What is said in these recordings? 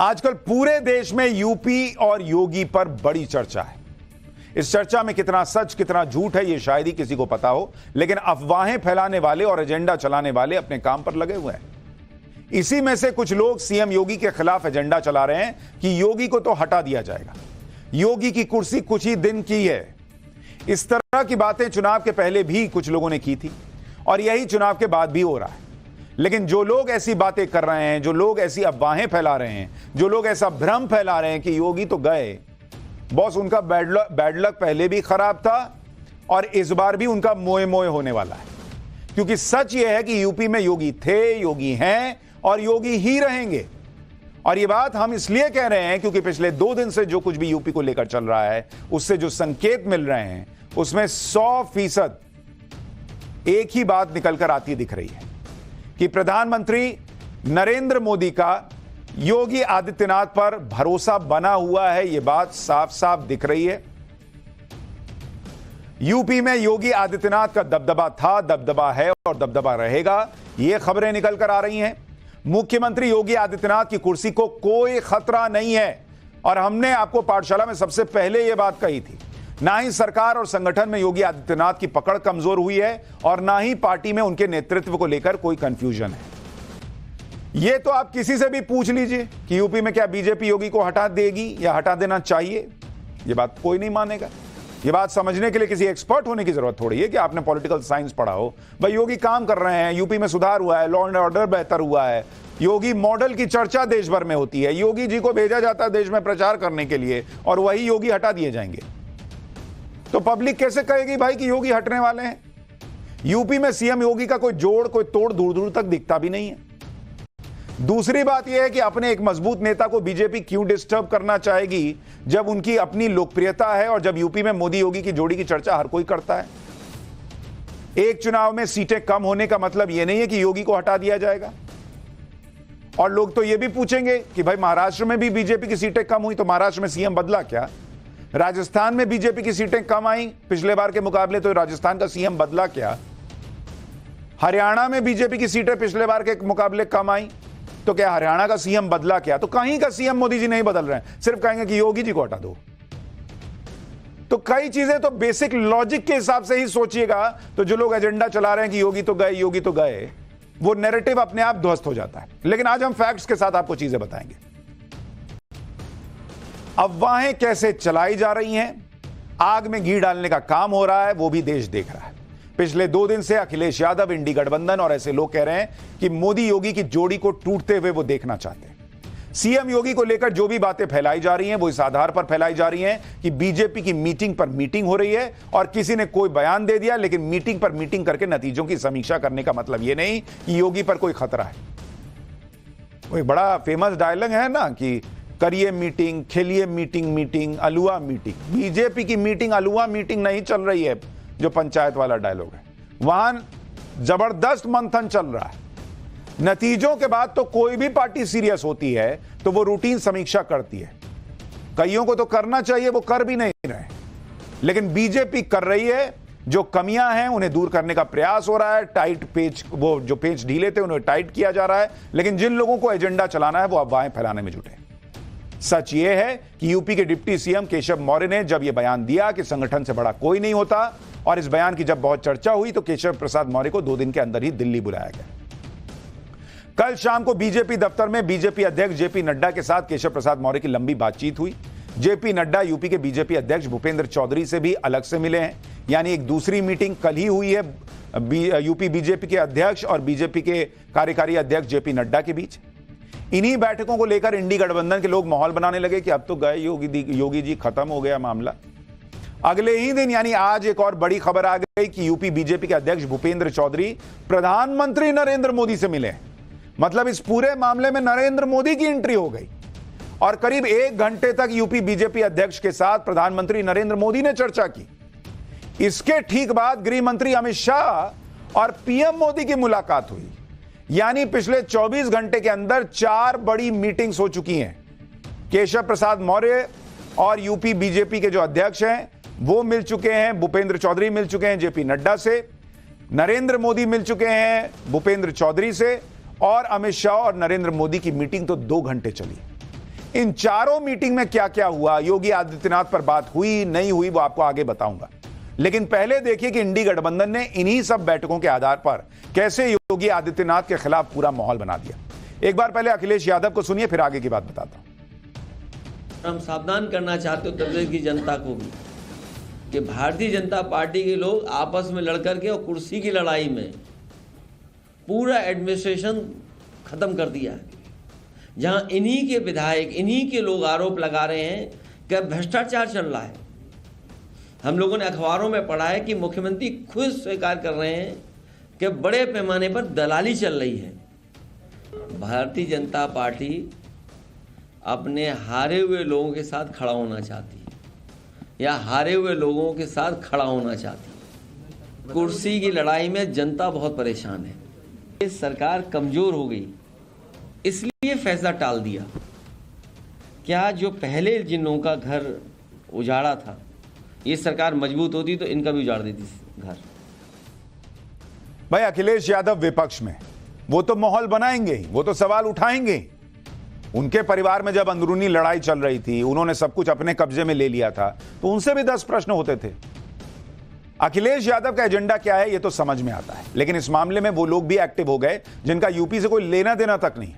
आजकल पूरे देश में यूपी और योगी पर बड़ी चर्चा है। इस चर्चा में कितना सच कितना झूठ है, यह शायद ही किसी को पता हो, लेकिन अफवाहें फैलाने वाले और एजेंडा चलाने वाले अपने काम पर लगे हुए हैं। इसी में से कुछ लोग सीएम योगी के खिलाफ एजेंडा चला रहे हैं कि योगी को तो हटा दिया जाएगा, योगी की कुर्सी कुछ ही दिन की है। इस तरह की बातें चुनाव के पहले भी कुछ लोगों ने की थी और यही चुनाव के बाद भी हो रहा है। लेकिन जो लोग ऐसी बातें कर रहे हैं, जो लोग ऐसी अफवाहें फैला रहे हैं, जो लोग ऐसा भ्रम फैला रहे हैं कि योगी तो गए, बॉस उनका बैड लक पहले भी खराब था और इस बार भी उनका मोए मोए होने वाला है। क्योंकि सच यह है कि यूपी में योगी थे, योगी हैं और योगी ही रहेंगे। और यह बात हम इसलिए कह रहे हैं क्योंकि पिछले 2 दिन से जो कुछ भी यूपी को लेकर चल रहा है, उससे जो संकेत मिल रहे हैं, उसमें 100% एक ही बात निकलकर आती दिख रही है कि प्रधानमंत्री नरेंद्र मोदी का योगी आदित्यनाथ पर भरोसा बना हुआ है। यह बात साफ साफ दिख रही है। यूपी में योगी आदित्यनाथ का दबदबा था, दबदबा है और दबदबा रहेगा, यह खबरें निकलकर आ रही हैं। मुख्यमंत्री योगी आदित्यनाथ की कुर्सी को कोई खतरा नहीं है और हमने आपको पाठशाला में सबसे पहले यह बात कही थी। ना ही सरकार और संगठन में योगी आदित्यनाथ की पकड़ कमजोर हुई है और ना ही पार्टी में उनके नेतृत्व को लेकर कोई कंफ्यूजन है। यह तो आप किसी से भी पूछ लीजिए कि यूपी में क्या बीजेपी योगी को हटा देगी या हटा देना चाहिए, यह बात कोई नहीं मानेगा। यह बात समझने के लिए किसी एक्सपर्ट होने की जरूरत थोड़ी है कि आपने पॉलिटिकल साइंस पढ़ा हो। भाई योगी काम कर रहे हैं, यूपी में सुधार हुआ है, लॉ एंड ऑर्डर बेहतर हुआ है, योगी मॉडल की चर्चा देश भर में होती है, योगी जी को भेजा जाता है देश में प्रचार करने के लिए और वही योगी हटा दिए जाएंगे। तो पब्लिक कैसे कहेगी भाई कि योगी हटने वाले हैं? यूपी में सीएम योगी का कोई जोड़ कोई तोड़ दूर दूर तक दिखता भी नहीं है। दूसरी बात यह है कि अपने एक मजबूत नेता को बीजेपी क्यों डिस्टर्ब करना चाहेगी जब उनकी अपनी लोकप्रियता है और जब यूपी में मोदी योगी की जोड़ी की चर्चा हर कोई करता है। एक चुनाव में सीटें कम होने का मतलब यह नहीं है कि योगी को हटा दिया जाएगा। और लोग तो यह भी पूछेंगे कि भाई महाराष्ट्र में भी बीजेपी की सीटें कम हुई तो महाराष्ट्र में सीएम बदला क्या? राजस्थान में बीजेपी की सीटें कम आई पिछले बार के मुकाबले तो राजस्थान का सीएम बदला क्या? हरियाणा में बीजेपी की सीटें पिछले बार के मुकाबले कम आई तो क्या हरियाणा का सीएम बदला क्या? तो कहीं का सीएम मोदी जी नहीं बदल रहे हैं, सिर्फ कहेंगे कि योगी जी को हटा दो। तो कई चीजें तो बेसिक लॉजिक के हिसाब से ही सोचिएगा तो जो लोग एजेंडा चला रहे हैं कि योगी तो गए, योगी तो गए, वो नैरेटिव अपने आप ध्वस्त हो जाता है। लेकिन आज हम फैक्ट्स के साथ आपको चीजें बताएंगे। अफवाहें कैसे चलाई जा रही हैं, आग में घी डालने का काम हो रहा है, वो भी देश देख रहा है। पिछले 2 दिन से अखिलेश यादव, इंडी गठबंधन और ऐसे लोग कह रहे हैं कि मोदी योगी की जोड़ी को टूटते हुए वो देखना चाहते हैं। सीएम योगी को लेकर जो भी बातें फैलाई जा रही हैं वो इस आधार पर फैलाई जा रही हैं कि बीजेपी की मीटिंग पर मीटिंग हो रही है और किसी ने कोई बयान दे दिया, लेकिन मीटिंग पर मीटिंग करके नतीजों की समीक्षा करने का मतलब यह नहीं कि योगी पर कोई खतरा है। वो एक बड़ा फेमस डायलॉग है ना कि करिए मीटिंग, खेलिए मीटिंग, मीटिंग अलुआ मीटिंग। बीजेपी की मीटिंग अलुआ मीटिंग नहीं चल रही है, जो पंचायत वाला डायलॉग है। वहां जबरदस्त मंथन चल रहा है। नतीजों के बाद तो कोई भी पार्टी सीरियस होती है तो वो रूटीन समीक्षा करती है। कईयों को तो करना चाहिए, वो कर भी नहीं रहे, लेकिन बीजेपी कर रही है। जो कमियां हैं उन्हें दूर करने का प्रयास हो रहा है। टाइट पेच, वो जो पेच ढीले थे उन्हें टाइट किया जा रहा है। लेकिन जिन लोगों को एजेंडा चलाना है वो अफवाहें फैलाने में जुटे। सच ये है कि यूपी के डिप्टी सीएम केशव मौर्य ने जब यह बयान दिया कि संगठन से बड़ा कोई नहीं होता और इस बयान की जब बहुत चर्चा हुई तो केशव प्रसाद मौर्य को 2 दिन के अंदर ही दिल्ली बुलाया गया। कल शाम को बीजेपी दफ्तर में बीजेपी अध्यक्ष जेपी नड्डा के साथ केशव प्रसाद मौर्य की लंबी बातचीत हुई। जेपी नड्डा यूपी के बीजेपी अध्यक्ष भूपेंद्र चौधरी से भी अलग से मिले हैं, यानी एक दूसरी मीटिंग कल ही हुई है यूपी बीजेपी के अध्यक्ष और बीजेपी के कार्यकारी अध्यक्ष जेपी नड्डा के बीच। इन्हीं बैठकों को लेकर इंडी गठबंधन के लोग माहौल बनाने लगे कि अब तो गए योगी जी, खत्म हो गया मामला। अगले ही दिन यानी आज एक और बड़ी खबर आ गई कि यूपी बीजेपी के अध्यक्ष भूपेंद्र चौधरी प्रधानमंत्री नरेंद्र मोदी से मिले। मतलब इस पूरे मामले में नरेंद्र मोदी की एंट्री हो गई और करीब 1 घंटे तक यूपी बीजेपी अध्यक्ष के साथ प्रधानमंत्री नरेंद्र मोदी ने चर्चा की। इसके ठीक बाद गृह मंत्री अमित शाह और पीएम मोदी की मुलाकात हुई। यानी पिछले 24 घंटे के अंदर 4 बड़ी मीटिंग्स हो चुकी हैं। केशव प्रसाद मौर्य और यूपी बीजेपी के जो अध्यक्ष हैं वो मिल चुके हैं, भूपेंद्र चौधरी मिल चुके हैं जेपी नड्डा से, नरेंद्र मोदी मिल चुके हैं भूपेंद्र चौधरी से और अमित शाह और नरेंद्र मोदी की मीटिंग तो 2 घंटे चली। इन चारों मीटिंग में क्या क्या हुआ, योगी आदित्यनाथ पर बात हुई नहीं हुई, वो आपको आगे बताऊंगा। लेकिन पहले देखिए कि इंडी गठबंधन ने इन्हीं सब बैठकों के आधार पर कैसे योगी आदित्यनाथ के खिलाफ पूरा माहौल बना दिया। एक बार पहले अखिलेश यादव को सुनिए, फिर आगे की बात बताता हूं। हम सावधान करना चाहते उत्तर प्रदेश की जनता को भी कि भारतीय जनता पार्टी के लोग आपस में लड़कर के और कुर्सी की लड़ाई में पूरा एडमिनिस्ट्रेशन खत्म कर दिया है। जहां इन्हीं के विधायक, इन्हीं के लोग आरोप लगा रहे हैं कि भ्रष्टाचार चल रहा है। हम लोगों ने अखबारों में पढ़ा है कि मुख्यमंत्री खुद स्वीकार कर रहे हैं कि बड़े पैमाने पर दलाली चल रही है। भारतीय जनता पार्टी अपने हारे हुए लोगों के साथ खड़ा होना चाहती है या हारे हुए लोगों के साथ खड़ा होना चाहती है। कुर्सी की लड़ाई में जनता बहुत परेशान है। ये सरकार कमजोर हो गई, इसलिए फैसला टाल दिया। क्या जो पहले जिन लोगों का घर उजाड़ा था, ये सरकार मजबूत होती तो इनका भी उजाड़ देती घर। भाई अखिलेश यादव विपक्ष में, वो तो माहौल बनाएंगे ही, वो तो सवाल उठाएंगे ही। उनके परिवार में जब अंदरूनी लड़ाई चल रही थी, उन्होंने सब कुछ अपने कब्जे में ले लिया था, तो उनसे भी 10 प्रश्न होते थे। अखिलेश यादव का एजेंडा क्या है ये तो समझ में आता है, लेकिन इस मामले में वो लोग भी एक्टिव हो गए जिनका यूपी से कोई लेना देना तक नहीं।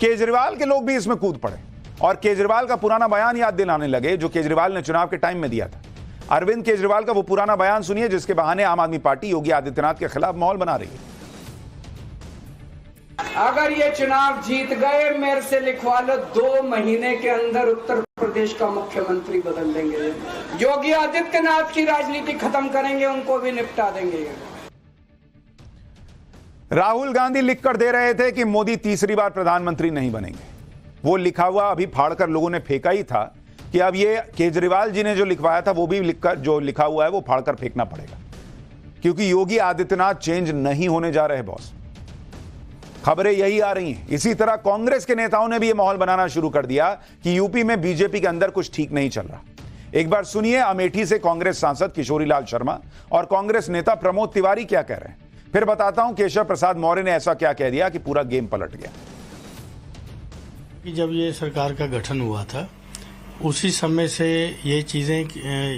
केजरीवाल के लोग भी इसमें कूद पड़े और केजरीवाल का पुराना बयान याद दिलाने लगे जो केजरीवाल ने चुनाव के टाइम में दिया था। अरविंद केजरीवाल का वो पुराना बयान सुनिए जिसके बहाने आम आदमी पार्टी योगी आदित्यनाथ के खिलाफ माहौल बना रही है। अगर ये चुनाव जीत गए, मेरे से लिखवा लो, 2 महीने के अंदर उत्तर प्रदेश का मुख्यमंत्री बदल देंगे। योगी आदित्यनाथ की राजनीति खत्म करेंगे, उनको भी निपटा देंगे। राहुल गांधी लिखकर दे रहे थे कि मोदी तीसरी बार प्रधानमंत्री नहीं बनेंगे। वो लिखा हुआ अभी फाड़कर लोगों ने फेंका ही था कि अब ये केजरीवाल जी ने जो लिखवाया था वो भी लिखकर, जो लिखा हुआ है वो फाड़कर फेंकना पड़ेगा, क्योंकि योगी आदित्यनाथ चेंज नहीं होने जा रहे बॉस। खबरें यही आ रही हैं। इसी तरह कांग्रेस के नेताओं ने भी यह माहौल बनाना शुरू कर दिया कि यूपी में बीजेपी के अंदर कुछ ठीक नहीं चल रहा। एक बार सुनिए अमेठी से कांग्रेस सांसद किशोरीलाल शर्मा और कांग्रेस नेता प्रमोद तिवारी क्या कह रहे हैं, फिर बताता हूं केशव प्रसाद मौर्य ने ऐसा क्या कह दिया कि पूरा गेम पलट गया। कि जब ये सरकार का गठन हुआ था उसी समय से ये चीज़ें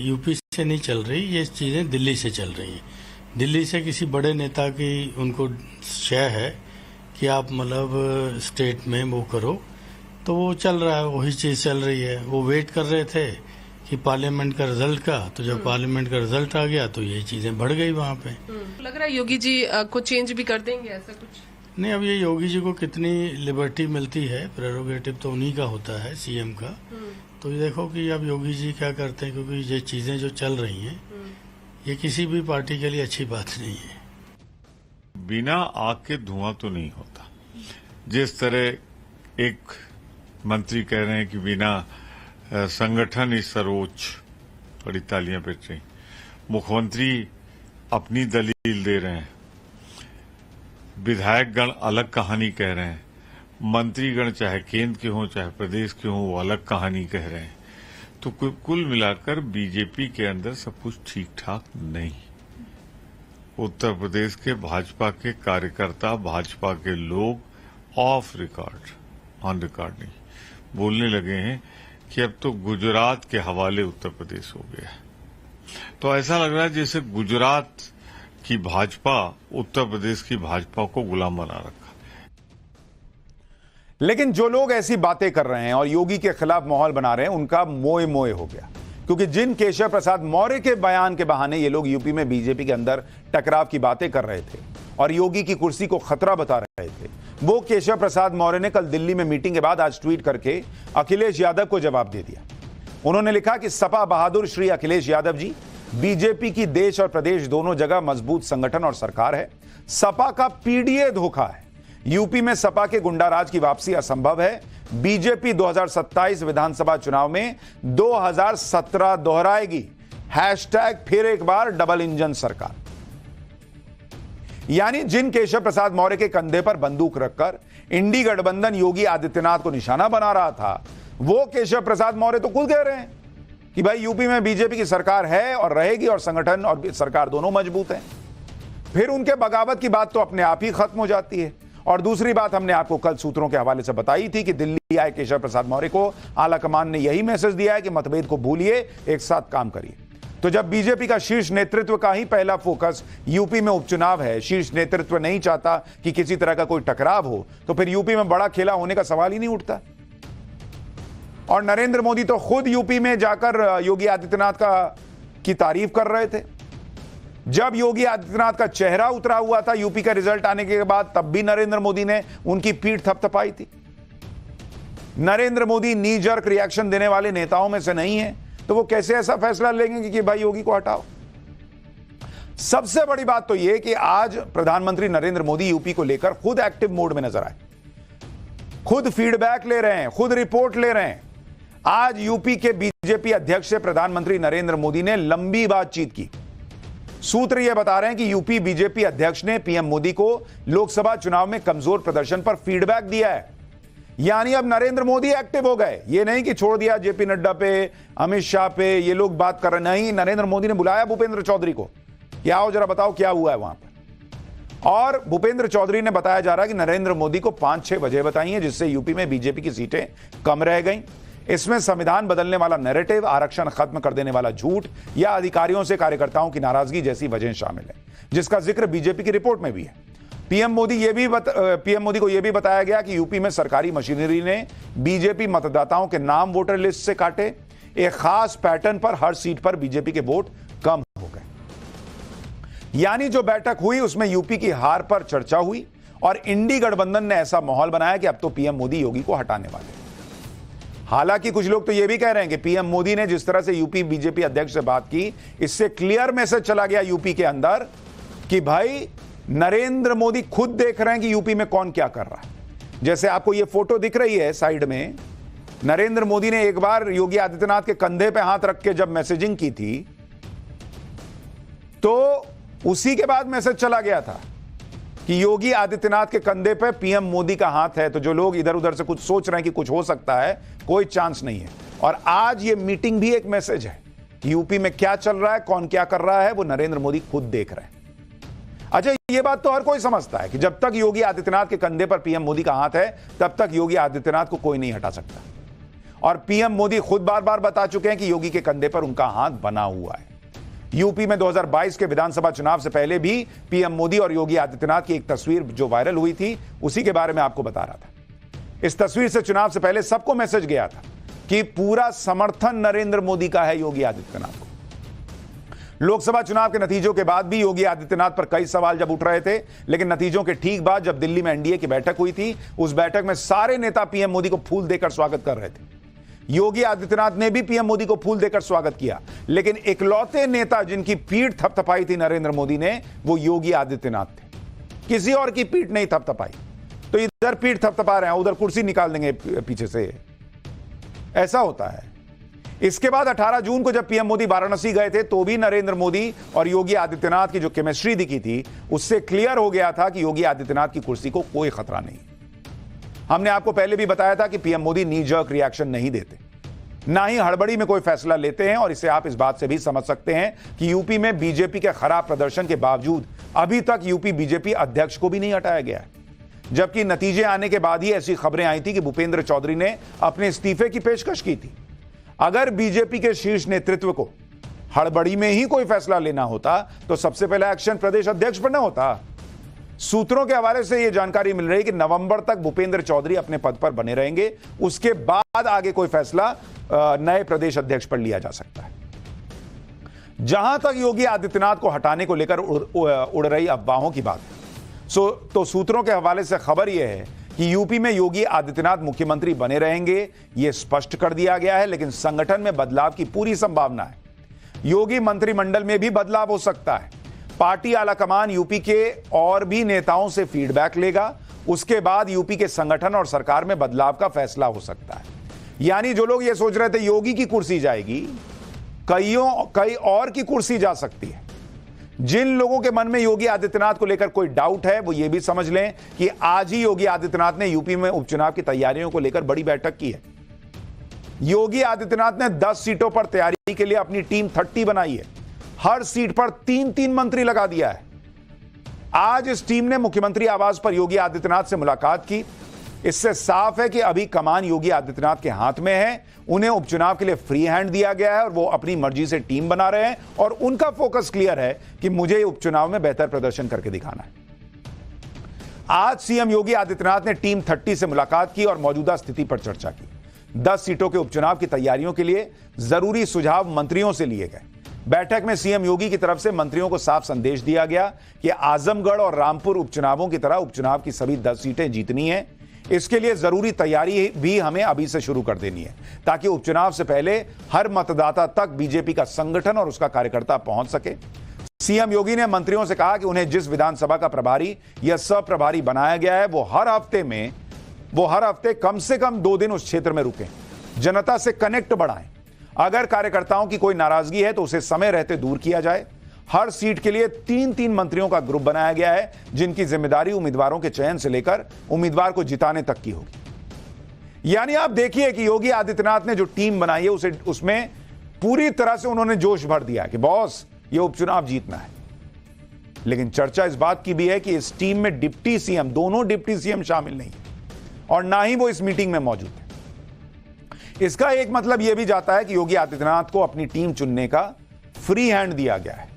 यूपी से नहीं चल रही, ये चीज़ें दिल्ली से चल रही हैं। दिल्ली से किसी बड़े नेता की उनको शय है कि आप मतलब स्टेट में वो करो, तो वो चल रहा है, वही चीज़ चल रही है। वो वेट कर रहे थे कि पार्लियामेंट का रिजल्ट का, तो जब पार्लियामेंट का रिजल्ट आ गया तो ये चीज़ें बढ़ गई वहाँ पे। लग रहा है योगी जी को चेंज भी कर देंगे, ऐसा कुछ नहीं। अब ये योगी जी को कितनी लिबर्टी मिलती है, प्रेरोगेटिव तो उन्हीं का होता है, सीएम का। तो ये देखो कि अब योगी जी क्या करते हैं, क्योंकि ये चीज़ें जो चल रही हैं ये किसी भी पार्टी के लिए अच्छी बात नहीं है। बिना आग के धुआं तो नहीं होता। जिस तरह एक मंत्री कह रहे हैं कि बिना संगठन ही सर्वोच्च, बड़ी तालियां बज रही। मुख्यमंत्री अपनी दलील दे रहे हैं, विधायकगण अलग कहानी कह रहे हैं, मंत्रीगण चाहे केंद्र के हों चाहे प्रदेश के हों वो अलग कहानी कह रहे हैं। तो कुल मिलाकर बीजेपी के अंदर सब कुछ ठीक ठाक नहीं। उत्तर प्रदेश के भाजपा के कार्यकर्ता, भाजपा के लोग ऑफ रिकॉर्ड, ऑन रिकॉर्ड नहीं, बोलने लगे हैं कि अब तो गुजरात के हवाले उत्तर प्रदेश हो गया। तो ऐसा लग रहा है जैसे गुजरात की भाजपा उत्तर प्रदेश की भाजपा को गुलाम बना रखा। लेकिन जो लोग ऐसी बातें कर रहे हैं और योगी के खिलाफ माहौल बना रहे हैं उनका मोए मोए हो गया, क्योंकि जिन केशव प्रसाद मौर्य के बयान के बहाने ये लोग यूपी में बीजेपी के अंदर टकराव की बातें कर रहे थे और योगी की कुर्सी को खतरा बता रहे थे, वो केशव प्रसाद मौर्य ने कल दिल्ली में मीटिंग के बाद आज ट्वीट करके अखिलेश यादव को जवाब दे दिया। उन्होंने लिखा कि सपा बहादुर श्री अखिलेश यादव जी, बीजेपी की देश और प्रदेश दोनों जगह मजबूत संगठन और सरकार है। सपा का पीडीए धोखा है। यूपी में सपा के गुंडाराज की वापसी असंभव है। बीजेपी 2027 विधानसभा चुनाव में 2017 दोहराएगी। हैशटैग फिर एक बार डबल इंजन सरकार। यानी जिन केशव प्रसाद मौर्य के कंधे पर बंदूक रखकर इंडी गठबंधन योगी आदित्यनाथ को निशाना बना रहा था, वो केशव प्रसाद मौर्य तो खुद कह रहे हैं कि भाई यूपी में बीजेपी की सरकार है और रहेगी और संगठन और सरकार दोनों मजबूत हैं। फिर उनके बगावत की बात तो अपने आप ही खत्म हो जाती है और दूसरी बात हमने आपको कल सूत्रों के हवाले से बताई थी कि दिल्ली आए केशव प्रसाद मौर्य को आलाकमान ने यही मैसेज दिया है कि मतभेद को भूलिए, एक साथ काम करिए। तो जब बीजेपी का शीर्ष नेतृत्व का ही पहला फोकस यूपी में उपचुनाव है, शीर्ष नेतृत्व नहीं चाहता कि किसी तरह का कोई टकराव हो, तो फिर यूपी में बड़ा खेला होने का सवाल ही नहीं उठता। और नरेंद्र मोदी तो खुद यूपी में जाकर योगी आदित्यनाथ की तारीफ कर रहे थे। जब योगी आदित्यनाथ का चेहरा उतरा हुआ था यूपी का रिजल्ट आने के बाद, तब भी नरेंद्र मोदी ने उनकी पीठ थपथपाई थी। नरेंद्र मोदी नी जर्क रिएक्शन देने वाले नेताओं में से नहीं है, तो वो कैसे ऐसा फैसला लेंगे कि भाई योगी को हटाओ। सबसे बड़ी बात तो यह कि आज प्रधानमंत्री नरेंद्र मोदी यूपी को लेकर खुद एक्टिव मोड में नजर आए, खुद फीडबैक ले रहे हैं, खुद रिपोर्ट ले रहे हैं। आज यूपी के बीजेपी अध्यक्ष से प्रधानमंत्री नरेंद्र मोदी ने लंबी बातचीत की। सूत्र यह बता रहे हैं कि यूपी बीजेपी अध्यक्ष ने पीएम मोदी को लोकसभा चुनाव में कमजोर प्रदर्शन पर फीडबैक दिया है। यानी अब नरेंद्र मोदी एक्टिव हो गए, ये नहीं कि छोड़ दिया जेपी नड्डा पे, अमित शाह पे, ये लोग बात कर रहे नहीं। नरेंद्र मोदी ने बुलाया भूपेंद्र चौधरी को कि आओ जरा बताओ क्या हुआ है वहां पर। और भूपेंद्र चौधरी ने बताया जा रहा है कि नरेंद्र मोदी को 5-6 वजह बताई हैं जिससे यूपी में बीजेपी की सीटें कम रह गई। इसमें संविधान बदलने वाला नैरेटिव, आरक्षण खत्म कर देने वाला झूठ या अधिकारियों से कार्यकर्ताओं की नाराजगी जैसी वजहें शामिल है, जिसका जिक्र बीजेपी की रिपोर्ट में भी है। पीएम मोदी को यह भी बताया गया कि यूपी में सरकारी मशीनरी ने बीजेपी मतदाताओं के नाम वोटर लिस्ट से काटे। एक खास पैटर्न पर हर सीट पर बीजेपी के वोट कम हो गए। यानी जो बैठक हुई उसमें यूपी की हार पर चर्चा हुई और इंडी गठबंधन ने ऐसा माहौल बनाया कि अब तो पीएम मोदी योगी को हटाने वाले हैं। हालांकि कुछ लोग तो यह भी कह रहे हैं कि पीएम मोदी ने जिस तरह से यूपी बीजेपी अध्यक्ष से बात की, इससे क्लियर मैसेज चला गया यूपी के अंदर कि भाई नरेंद्र मोदी खुद देख रहे हैं कि यूपी में कौन क्या कर रहा है। जैसे आपको यह फोटो दिख रही है साइड में, नरेंद्र मोदी ने एक बार योगी आदित्यनाथ के कंधे पे हाथ रख के जब मैसेजिंग की थी, तो उसी के बाद मैसेज चला गया था कि योगी आदित्यनाथ के कंधे पे पीएम मोदी का हाथ है। तो जो लोग इधर उधर से कुछ सोच रहे हैं कि कुछ हो सकता है, कोई चांस नहीं है। और आज ये मीटिंग भी एक मैसेज है कि यूपी में क्या चल रहा है, कौन क्या कर रहा है, वो नरेंद्र मोदी खुद देख रहे हैं। अच्छा, ये बात तो हर कोई समझता है कि जब तक योगी आदित्यनाथ के कंधे पर पीएम मोदी का हाथ है, तब तक योगी आदित्यनाथ को कोई नहीं हटा सकता। और पीएम मोदी खुद बार बार बता चुके हैं कि योगी के कंधे पर उनका हाथ बना हुआ है। यूपी में 2022 के विधानसभा चुनाव से पहले भी पीएम मोदी और योगी आदित्यनाथ की एक तस्वीर जो वायरल हुई थी, उसी के बारे में आपको बता रहा था। इस तस्वीर से चुनाव से पहले सबको मैसेज गया था कि पूरा समर्थन नरेंद्र मोदी का है योगी आदित्यनाथ को। लोकसभा चुनाव के नतीजों के बाद भी योगी आदित्यनाथ पर कई सवाल जब उठ रहे थे, लेकिन नतीजों के ठीक बाद जब दिल्ली में एनडीए की बैठक हुई थी, उस बैठक में सारे नेता पीएम मोदी को फूल देकर स्वागत कर रहे थे। योगी आदित्यनाथ ने भी पीएम मोदी को फूल देकर स्वागत किया, लेकिन इकलौते नेता जिनकी पीठ थपथपाई थी नरेंद्र मोदी ने, वो योगी आदित्यनाथ थे। किसी और की पीठ नहीं थपथपाई। तो इधर पीठ थपथपा रहे हैं, उधर कुर्सी निकाल देंगे पीछे से, ऐसा होता है। इसके बाद 18 जून को जब पीएम मोदी वाराणसी गए थे, तो भी नरेंद्र मोदी और योगी आदित्यनाथ की जो केमिस्ट्री दिखी थी, उससे क्लियर हो गया था कि योगी आदित्यनाथ की कुर्सी को कोई खतरा नहीं। हमने आपको पहले भी बताया था कि पीएम मोदी नी जर्क रिएक्शन नहीं देते, ना ही हड़बड़ी में कोई फैसला लेते हैं। और इसे आप इस बात से भी समझ सकते हैं कि यूपी में बीजेपी के खराब प्रदर्शन के बावजूद अभी तक यूपी बीजेपी अध्यक्ष को भी नहीं हटाया गया है, जबकि नतीजे आने के बाद ही ऐसी खबरें आई थी कि भूपेंद्र चौधरी ने अपने इस्तीफे की पेशकश की थी। अगर बीजेपी के शीर्ष नेतृत्व को हड़बड़ी में ही कोई फैसला लेना होता, तो सबसे पहला एक्शन प्रदेश अध्यक्ष पर न होता। सूत्रों के हवाले से यह जानकारी मिल रही है कि नवंबर तक भूपेंद्र चौधरी अपने पद पर बने रहेंगे, उसके बाद आगे कोई फैसला नए प्रदेश अध्यक्ष पर लिया जा सकता है। जहां तक योगी आदित्यनाथ को हटाने को लेकर उड़ रही अफवाहों की बात तो सूत्रों के हवाले से खबर यह है कि यूपी में योगी आदित्यनाथ मुख्यमंत्री बने रहेंगे, यह स्पष्ट कर दिया गया है। लेकिन संगठन में बदलाव की पूरी संभावना है। योगी मंत्रिमंडल में भी बदलाव हो सकता है। पार्टी आलाकमान यूपी के और भी नेताओं से फीडबैक लेगा, उसके बाद यूपी के संगठन और सरकार में बदलाव का फैसला हो सकता है। यानी जो लोग ये सोच रहे थे योगी की कुर्सी जाएगी, कई और की कुर्सी जा सकती है। जिन लोगों के मन में योगी आदित्यनाथ को लेकर कोई डाउट है, वो ये भी समझ लें कि आज ही योगी आदित्यनाथ ने यूपी में उपचुनाव की तैयारियों को लेकर बड़ी बैठक की है। योगी आदित्यनाथ ने 10 सीटों पर तैयारी के लिए अपनी टीम 30 बनाई है। हर सीट पर 3-3 मंत्री लगा दिया है। आज इस टीम ने मुख्यमंत्री आवास पर योगी आदित्यनाथ से मुलाकात की। इससे साफ है कि अभी कमान योगी आदित्यनाथ के हाथ में है। उन्हें उपचुनाव के लिए फ्री हैंड दिया गया है और वो अपनी मर्जी से टीम बना रहे हैं और उनका फोकस क्लियर है कि मुझे उपचुनाव में बेहतर प्रदर्शन करके दिखाना है। आज सीएम योगी आदित्यनाथ ने टीम 30 से मुलाकात की और मौजूदा स्थिति पर चर्चा की। 10 सीटों के उपचुनाव की तैयारियों के लिए जरूरी सुझाव मंत्रियों से लिए गए। बैठक में सीएम योगी की तरफ से मंत्रियों को साफ संदेश दिया गया कि आजमगढ़ और रामपुर उपचुनावों की तरह उपचुनाव की सभी 10 सीटें जीतनी है। इसके लिए जरूरी तैयारी भी हमें अभी से शुरू कर देनी है ताकि उपचुनाव से पहले हर मतदाता तक बीजेपी का संगठन और उसका कार्यकर्ता पहुंच सके। सीएम योगी ने मंत्रियों से कहा कि उन्हें जिस विधानसभा का प्रभारी या सह-प्रभारी बनाया गया है वो हर हफ्ते कम से कम 2 दिन उस क्षेत्र में रुकें, जनता से कनेक्ट बढ़ाएं। अगर कार्यकर्ताओं की कोई नाराजगी है तो उसे समय रहते दूर किया जाए। हर सीट के लिए 3-3 मंत्रियों का ग्रुप बनाया गया है जिनकी जिम्मेदारी उम्मीदवारों के चयन से लेकर उम्मीदवार को जिताने तक की होगी। यानी आप देखिए कि योगी आदित्यनाथ ने जो टीम बनाई है उसमें पूरी तरह से उन्होंने जोश भर दिया कि बॉस ये उपचुनाव जीतना है। लेकिन चर्चा इस बात की भी है कि इस टीम में डिप्टी सीएम, दोनों डिप्टी सीएम शामिल नहीं है और ना ही वो इस मीटिंग में मौजूद है। इसका एक मतलब यह भी जाता है कि योगी आदित्यनाथ को अपनी टीम चुनने का फ्री हैंड दिया गया है।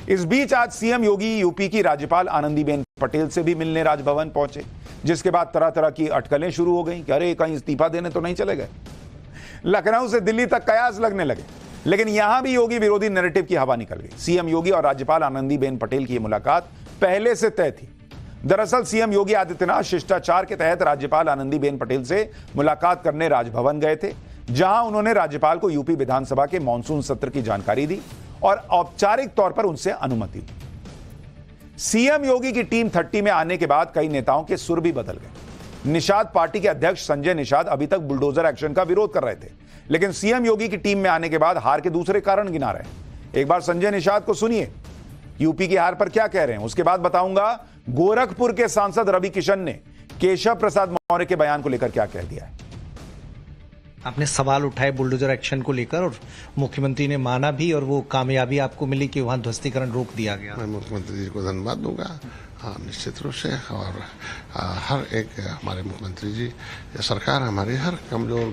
इस बीच आज सीएम योगी यूपी की राज्यपाल आनंदीबेन पटेल से भी मिलने राजभवन पहुंचे, जिसके बाद तरह तरह की अटकलें शुरू हो गई कि अरे कहीं इस्तीफा देने तो नहीं चले गए। लखनऊ से दिल्ली तक कयास लगने लगे, लेकिन यहां भी योगी विरोधी नैरेटिव की हवा निकल गई। सीएम योगी और राज्यपाल आनंदीबेन पटेल की मुलाकात पहले से तय थी। दरअसल सीएम योगी आदित्यनाथ शिष्टाचार के तहत राज्यपाल आनंदीबेन पटेल से मुलाकात करने राजभवन गए थे, जहां उन्होंने राज्यपाल को यूपी विधानसभा के मॉनसून सत्र की जानकारी दी और औपचारिक तौर पर उनसे अनुमति ली। सीएम योगी की टीम 30 में आने के बाद कई नेताओं के सुर भी बदल गए। निषाद पार्टी के अध्यक्ष संजय निषाद अभी तक बुलडोजर एक्शन का विरोध कर रहे थे, लेकिन सीएम योगी की टीम में आने के बाद हार के दूसरे कारण गिना रहे हैं। एक बार संजय निषाद को सुनिए, यूपी की हार पर क्या कह रहे हैं। उसके बाद बताऊंगा गोरखपुर के सांसद रवि किशन ने केशव प्रसाद मौर्य के बयान को लेकर क्या कह दिया है। आपने सवाल उठाए बुलडोजर एक्शन को लेकर और मुख्यमंत्री ने माना भी और वो कामयाबी आपको मिली कि वहां ध्वस्तीकरण रोक दिया गया। मैं मुख्यमंत्री जी को धन्यवाद दूंगा, हाँ निश्चित रूप से। और हर एक हमारे मुख्यमंत्री जी, सरकार हमारी हर कमजोर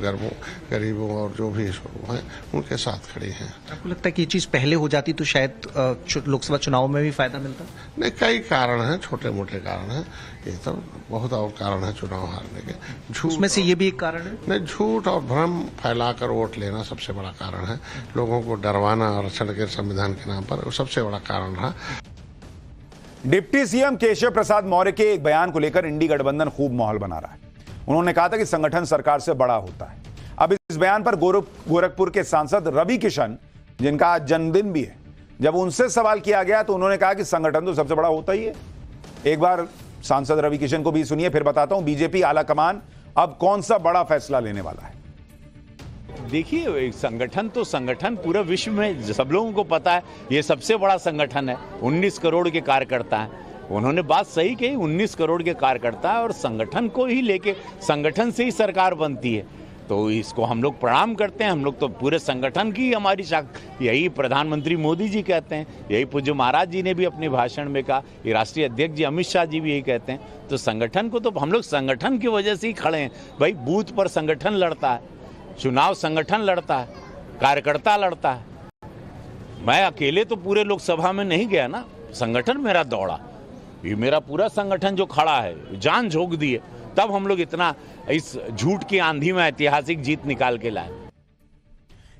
गरीबों और जो भी हैं उनके साथ खड़ी हैं। आपको लगता है कि ये चीज पहले हो जाती तो शायद लोकसभा चुनाव में भी फायदा मिलता? नहीं, कई कारण हैं, छोटे मोटे कारण हैं, ये तो बहुत और कारण है चुनाव हारने के। झूठ, उसमें से ये भी एक कारण है? नहीं, झूठ और भ्रम फैलाकर वोट लेना सबसे बड़ा कारण है। लोगों को डरवाना आरक्षण के संविधान के नाम पर, वो सबसे बड़ा कारण रहा। डिप्टी सीएम केशव प्रसाद मौर्य के एक बयान को लेकर इंडी गठबंधन खूब माहौल बना रहा है। उन्होंने कहा था कि संगठन सरकार से बड़ा होता है। अब इस बयान पर गोरखपुर के सांसद रवि किशन, जिनका आज जन्मदिन भी है, जब उनसे सवाल किया गया तो उन्होंने कहा कि संगठन तो सबसे बड़ा होता ही है। एक बार सांसद रवि किशन को भी सुनिए, फिर बताता हूं बीजेपी आलाकमान अब कौन सा बड़ा फैसला लेने वाला है। देखिए, संगठन तो संगठन पूरे विश्व में सब लोगों को पता है, ये सबसे बड़ा संगठन है। 19 करोड़ के कार्यकर्ता हैं। उन्होंने बात सही कही, 19 करोड़ के कार्यकर्ता है और संगठन को ही लेके, संगठन से ही सरकार बनती है, तो इसको हम लोग प्रणाम करते हैं। हम लोग तो पूरे संगठन की हमारी यही प्रधानमंत्री मोदी जी कहते हैं, यही पूज्य महाराज जी ने भी अपने भाषण में कहा, ये राष्ट्रीय अध्यक्ष जी अमित शाह जी भी यही कहते हैं। तो संगठन को तो हम लोग संगठन की वजह से ही खड़े हैं। भाई, बूथ पर संगठन लड़ता है, चुनाव संगठन लड़ता है, कार्यकर्ता लड़ता है। मैं अकेले तो पूरे लोकसभा में नहीं गया ना, संगठन मेरा दौड़ा। ये मेरा पूरा संगठन जो खड़ा है, जान झोंक दिए, तब हम लोग इतना इस झूठ की आंधी में ऐतिहासिक जीत निकाल के लाए।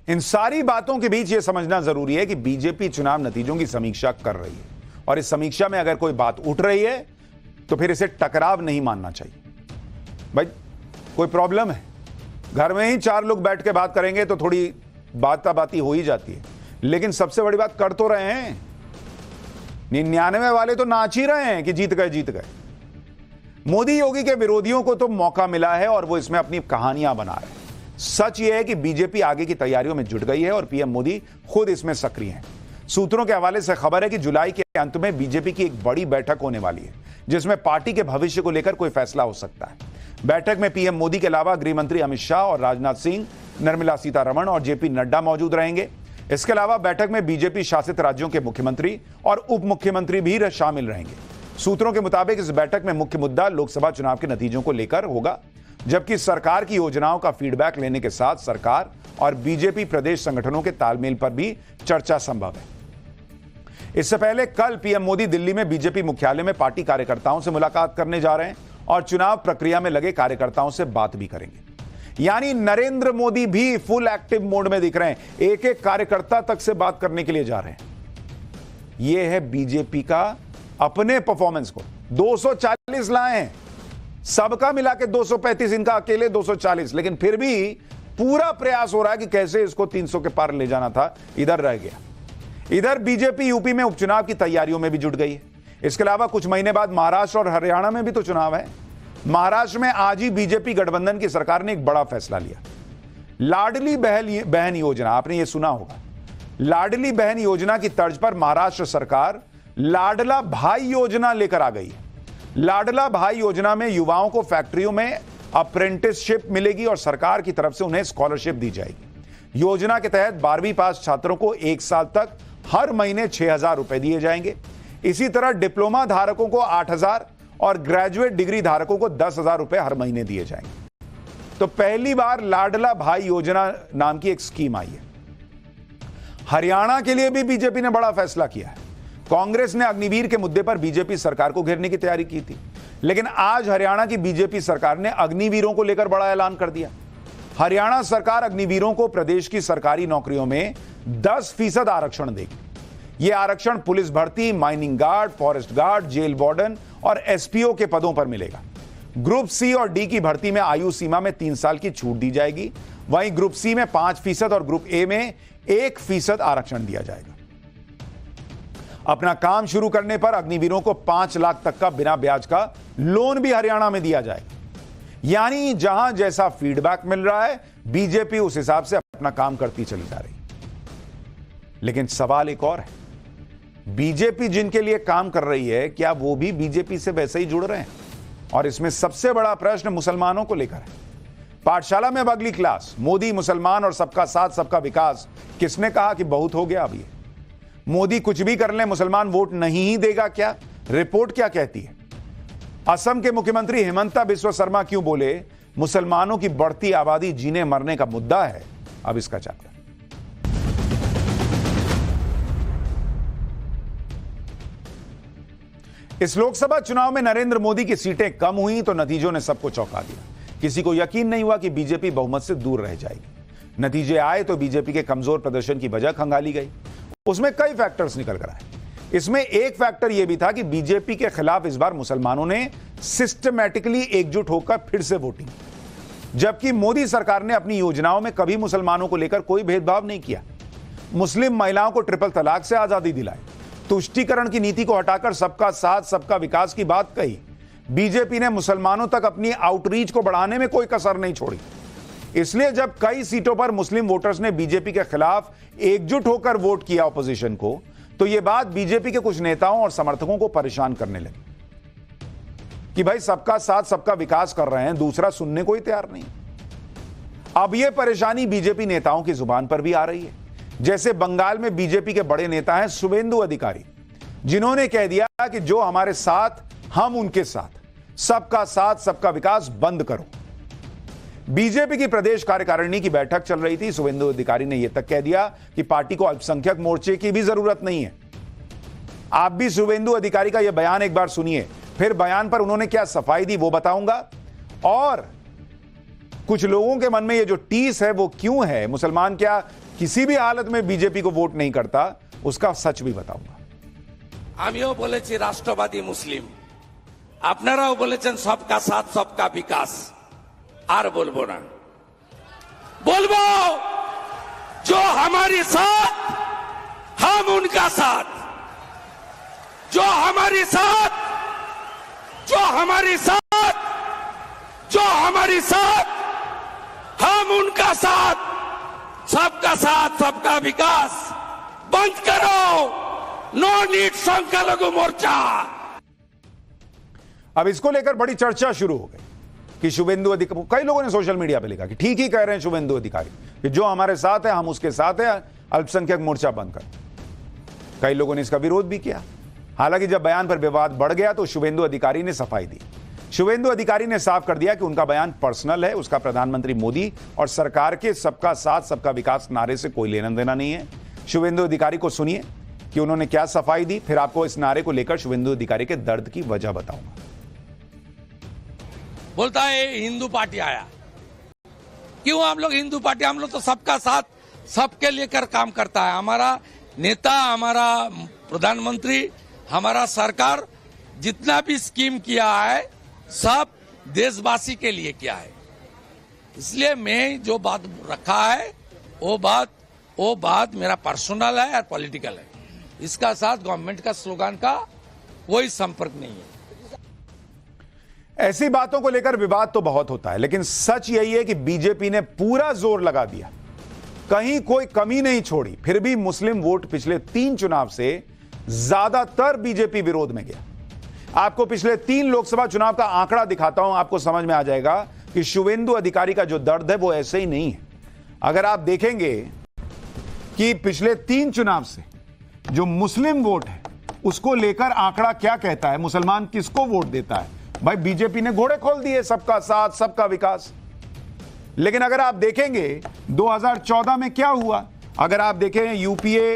इन सारी बातों के बीच यह समझना जरूरी है कि बीजेपी चुनाव नतीजों की समीक्षा कर रही है और इस समीक्षा में अगर कोई बात उठ रही है तो फिर इसे टकराव नहीं मानना चाहिए। भाई, कोई प्रॉब्लम है, घर में ही 4 लोग बैठ के बात करेंगे तो थोड़ी बाती हो ही जाती है, लेकिन सबसे बड़ी बात कर तो रहे हैं। 99 वाले तो नाच ही रहे हैं कि जीत गए। मोदी योगी के विरोधियों को तो मौका मिला है और वो इसमें अपनी कहानियां बना रहे हैं। सच यह है कि बीजेपी आगे की तैयारियों में जुट गई है और पीएम मोदी खुद इसमें सक्रिय हैं। सूत्रों के हवाले से खबर है कि जुलाई के अंत में बीजेपी की एक बड़ी बैठक होने वाली है, जिसमें पार्टी के भविष्य को लेकर कोई फैसला हो सकता है। बैठक में पीएम मोदी के अलावा गृह मंत्री अमित शाह और राजनाथ सिंह, निर्मला सीतारमण और जेपी नड्डा मौजूद रहेंगे। इसके अलावा बैठक में बीजेपी शासित राज्यों के मुख्यमंत्री और उप मुख्यमंत्री भी शामिल रहेंगे। सूत्रों के मुताबिक इस बैठक में मुख्य मुद्दा लोकसभा चुनाव के नतीजों को लेकर होगा, जबकि सरकार की योजनाओं का फीडबैक लेने के साथ सरकार और बीजेपी प्रदेश संगठनों के तालमेल पर भी चर्चा संभव है। इससे पहले कल पीएम मोदी दिल्ली में बीजेपी मुख्यालय में पार्टी कार्यकर्ताओं से मुलाकात करने जा रहे हैं और चुनाव प्रक्रिया में लगे कार्यकर्ताओं से बात भी करेंगे। यानी नरेंद्र मोदी भी फुल एक्टिव मोड में दिख रहे हैं, एक एक कार्यकर्ता तक से बात करने के लिए जा रहे हैं। यह है बीजेपी का अपने परफॉर्मेंस को 240 लाए हैं, सबका मिला के 235, इनका अकेले 240, लेकिन फिर भी पूरा प्रयास हो रहा है कि कैसे इसको 300 के पार ले जाना था, इधर रह गया। इधर बीजेपी यूपी में उपचुनाव की तैयारियों में भी जुट गई है। इसके अलावा कुछ महीने बाद महाराष्ट्र और हरियाणा में भी तो चुनाव है। महाराष्ट्र में आज ही बीजेपी गठबंधन की सरकार ने एक बड़ा फैसला लिया। लाडली बहन योजना, आपने ये सुना होगा, लाडली बहन योजना की तर्ज पर महाराष्ट्र सरकार लाडला भाई योजना लेकर आ गई है। लाडला भाई योजना में युवाओं को फैक्ट्रियों में अप्रेंटिसशिप मिलेगी और सरकार की तरफ से उन्हें स्कॉलरशिप दी जाएगी। योजना के तहत 12वीं पास छात्रों को 1 साल तक हर महीने 6,000 रुपए दिए जाएंगे। इसी तरह डिप्लोमा धारकों को 8,000 और ग्रेजुएट डिग्री धारकों को 10,000 रुपए हर महीने दिए जाएंगे। तो पहली बार लाडला भाई योजना नाम की एक स्कीम आई है। हरियाणा के लिए भी बीजेपी ने बड़ा फैसला किया है। कांग्रेस ने अग्निवीर के मुद्दे पर बीजेपी सरकार को घेरने की तैयारी की थी, लेकिन आज हरियाणा की बीजेपी सरकार ने अग्निवीरों को लेकर बड़ा ऐलान कर दिया। हरियाणा सरकार अग्निवीरों को प्रदेश की सरकारी नौकरियों में 10% आरक्षण देगी। यह आरक्षण पुलिस भर्ती, mining guard, forest guard, jail warden और एसपीओ के पदों पर मिलेगा। ग्रुप सी और डी की भर्ती में आयु सीमा में 3 साल की छूट दी जाएगी। वहीं ग्रुप सी में 5% और ग्रुप ए में 1% आरक्षण दिया जाएगा। अपना काम शुरू करने पर अग्निवीरों को 5 लाख तक का बिना ब्याज का लोन भी हरियाणा में दिया जाएगा। यानी जहां जैसा फीडबैक मिल रहा है, बीजेपी उस हिसाब से अपना काम करती चली जा रही। लेकिन सवाल एक और है, बीजेपी जिनके लिए काम कर रही है, क्या वो भी बीजेपी से वैसे ही जुड़ रहे हैं? और इसमें सबसे बड़ा प्रश्न मुसलमानों को लेकर है। पाठशाला में अब अगली क्लास, मोदी, मुसलमान और सबका साथ सबका विकास। किसने कहा कि बहुत हो गया? अब ये मोदी कुछ भी कर ले, मुसलमान वोट नहीं ही देगा क्या? रिपोर्ट क्या कहती है? असम के मुख्यमंत्री हिमंता बिस्वा शर्मा क्यों बोले मुसलमानों की बढ़ती आबादी जीने मरने का मुद्दा है? अब इसका चैप्टर। इस लोकसभा चुनाव में नरेंद्र मोदी की सीटें कम हुई तो नतीजों ने सबको चौंका दिया। किसी को यकीन नहीं हुआ कि बीजेपी बहुमत से दूर रह जाएगी। नतीजे आए तो बीजेपी के कमजोर प्रदर्शन की वजह खंगाली गई। उसमें कई फैक्टर्स निकल कर आए। इसमें एक फैक्टर यह भी था कि बीजेपी के खिलाफ इस बार मुसलमानों ने सिस्टमैटिकली एकजुट होकर फिर से वोटिंग, जबकि मोदी सरकार ने अपनी योजनाओं में कभी मुसलमानों को लेकर कोई भेदभाव नहीं किया। मुस्लिम महिलाओं को ट्रिपल तलाक से आजादी दिलाई, तुष्टीकरण की नीति को हटाकर सबका साथ सबका विकास की बात कही। बीजेपी ने मुसलमानों तक अपनी आउटरीच को बढ़ाने में कोई कसर नहीं छोड़ी। इसलिए जब कई सीटों पर मुस्लिम वोटर्स ने बीजेपी के खिलाफ एकजुट होकर वोट किया ऑपोजिशन को, तो यह बात बीजेपी के कुछ नेताओं और समर्थकों को परेशान करने लगी कि भाई सबका साथ सबका विकास कर रहे हैं, दूसरा सुनने को ही तैयार नहीं। अब यह परेशानी बीजेपी नेताओं की जुबान पर भी आ रही है। जैसे बंगाल में बीजेपी के बड़े नेता हैं शुवेंदु अधिकारी, जिन्होंने कह दिया कि जो हमारे साथ हम उनके साथ, सबका साथ सबका विकास बंद करो। बीजेपी की प्रदेश कार्यकारिणी की बैठक चल रही थी। शुवेंदु अधिकारी ने यह तक कह दिया कि पार्टी को अल्पसंख्यक मोर्चे की भी जरूरत नहीं है। आप भी शुवेंदु अधिकारी का यह बयान एक बार सुनिए, फिर बयान पर उन्होंने क्या सफाई दी वो बताऊंगा, और कुछ लोगों के मन में यह जो टीस है वो क्यों है, मुसलमान क्या किसी भी हालत में बीजेपी को वोट नहीं करता, उसका सच भी बताऊंगा। आमियो बोलेছি राष्ट्रवादी मुस्लिम, आपनाराও बोलेছেন सबका साथ सबका विकास। আর বলবো না, বলবো जो हमारे साथ हम उनका साथ, जो हमारे साथ, जो हमारे साथ, जो हमारे साथ हम उनका साथ, सबका साथ सबका विकास बंद करो, नो नीड संख्यालघु मोर्चा। अब इसको लेकर बड़ी चर्चा शुरू हो गई कि शुवेंदु अधिकारी, कई लोगों ने सोशल मीडिया पे लिखा कि ठीक ही कह रहे हैं शुवेंदु अधिकारी कि जो हमारे साथ है हम उसके साथ है, अल्पसंख्यक मोर्चा बंद कर। कई लोगों ने इसका विरोध भी किया। हालांकि जब बयान पर विवाद बढ़ गया तो शुभेंदु अधिकारी ने सफाई दी। शुभेंदु अधिकारी ने साफ कर दिया कि उनका बयान पर्सनल है, उसका प्रधानमंत्री मोदी और सरकार के सबका साथ सबका विकास नारे से कोई लेना देना नहीं है। शुभेंदु अधिकारी को सुनिए कि उन्होंने क्या सफाई दी, फिर आपको इस नारे को लेकर शुभेंदु अधिकारी के दर्द की वजह बताऊंगा। बोलता है हिंदू पार्टी आया, क्यों हम लोग हिंदू पार्टी? हम लोग तो सबका साथ सबके लेकर काम करता है। हमारा नेता, हमारा प्रधानमंत्री, हमारा सरकार जितना भी स्कीम किया है सब देशवासी के लिए किया है। इसलिए मैं जो बात रखा है वो बात मेरा पर्सनल है और पॉलिटिकल है। इसका साथ गवर्नमेंट का स्लोगन का कोई संपर्क नहीं है। ऐसी बातों को लेकर विवाद तो बहुत होता है, लेकिन सच यही है कि बीजेपी ने पूरा जोर लगा दिया, कहीं कोई कमी नहीं छोड़ी। फिर भी मुस्लिम वोट पिछले 3 चुनाव से ज्यादातर बीजेपी विरोध में गया। आपको पिछले 3 लोकसभा चुनाव का आंकड़ा दिखाता हूं, आपको समझ में आ जाएगा कि शुभेंदु अधिकारी का जो दर्द है वो ऐसे ही नहीं है। अगर आप देखेंगे कि पिछले 3 चुनाव से जो मुस्लिम वोट है उसको लेकर आंकड़ा क्या कहता है, मुसलमान किसको वोट देता है, भाई बीजेपी ने घोड़े खोल दिए, सबका साथ सबका विकास। लेकिन अगर आप देखेंगे 2014 में क्या हुआ, अगर आप देखें यूपीए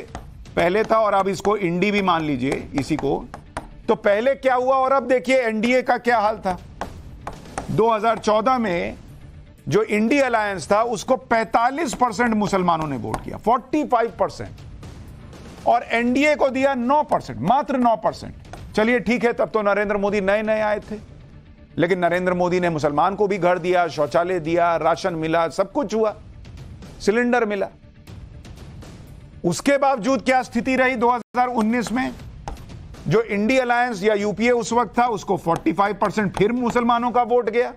पहले था और अब इसको इंडी भी मान लीजिए इसी को, तो पहले क्या हुआ और अब देखिए एनडीए का क्या हाल था। 2014 में जो इंडी अलायंस था उसको 45% मुसलमानों ने वोट किया, 45%, और एनडीए को दिया 9%, मात्र 9%। चलिए ठीक है, तब तो नरेंद्र मोदी नए नए आए थे, लेकिन नरेंद्र मोदी ने मुसलमान को भी घर दिया, शौचालय दिया, राशन मिला, सब कुछ हुआ, सिलेंडर मिला। उसके बावजूद क्या स्थिति रही 2019 में? जो इंडी अलायंस या यूपीए उस वक्त था उसको 45% फिर मुसलमानों का वोट गया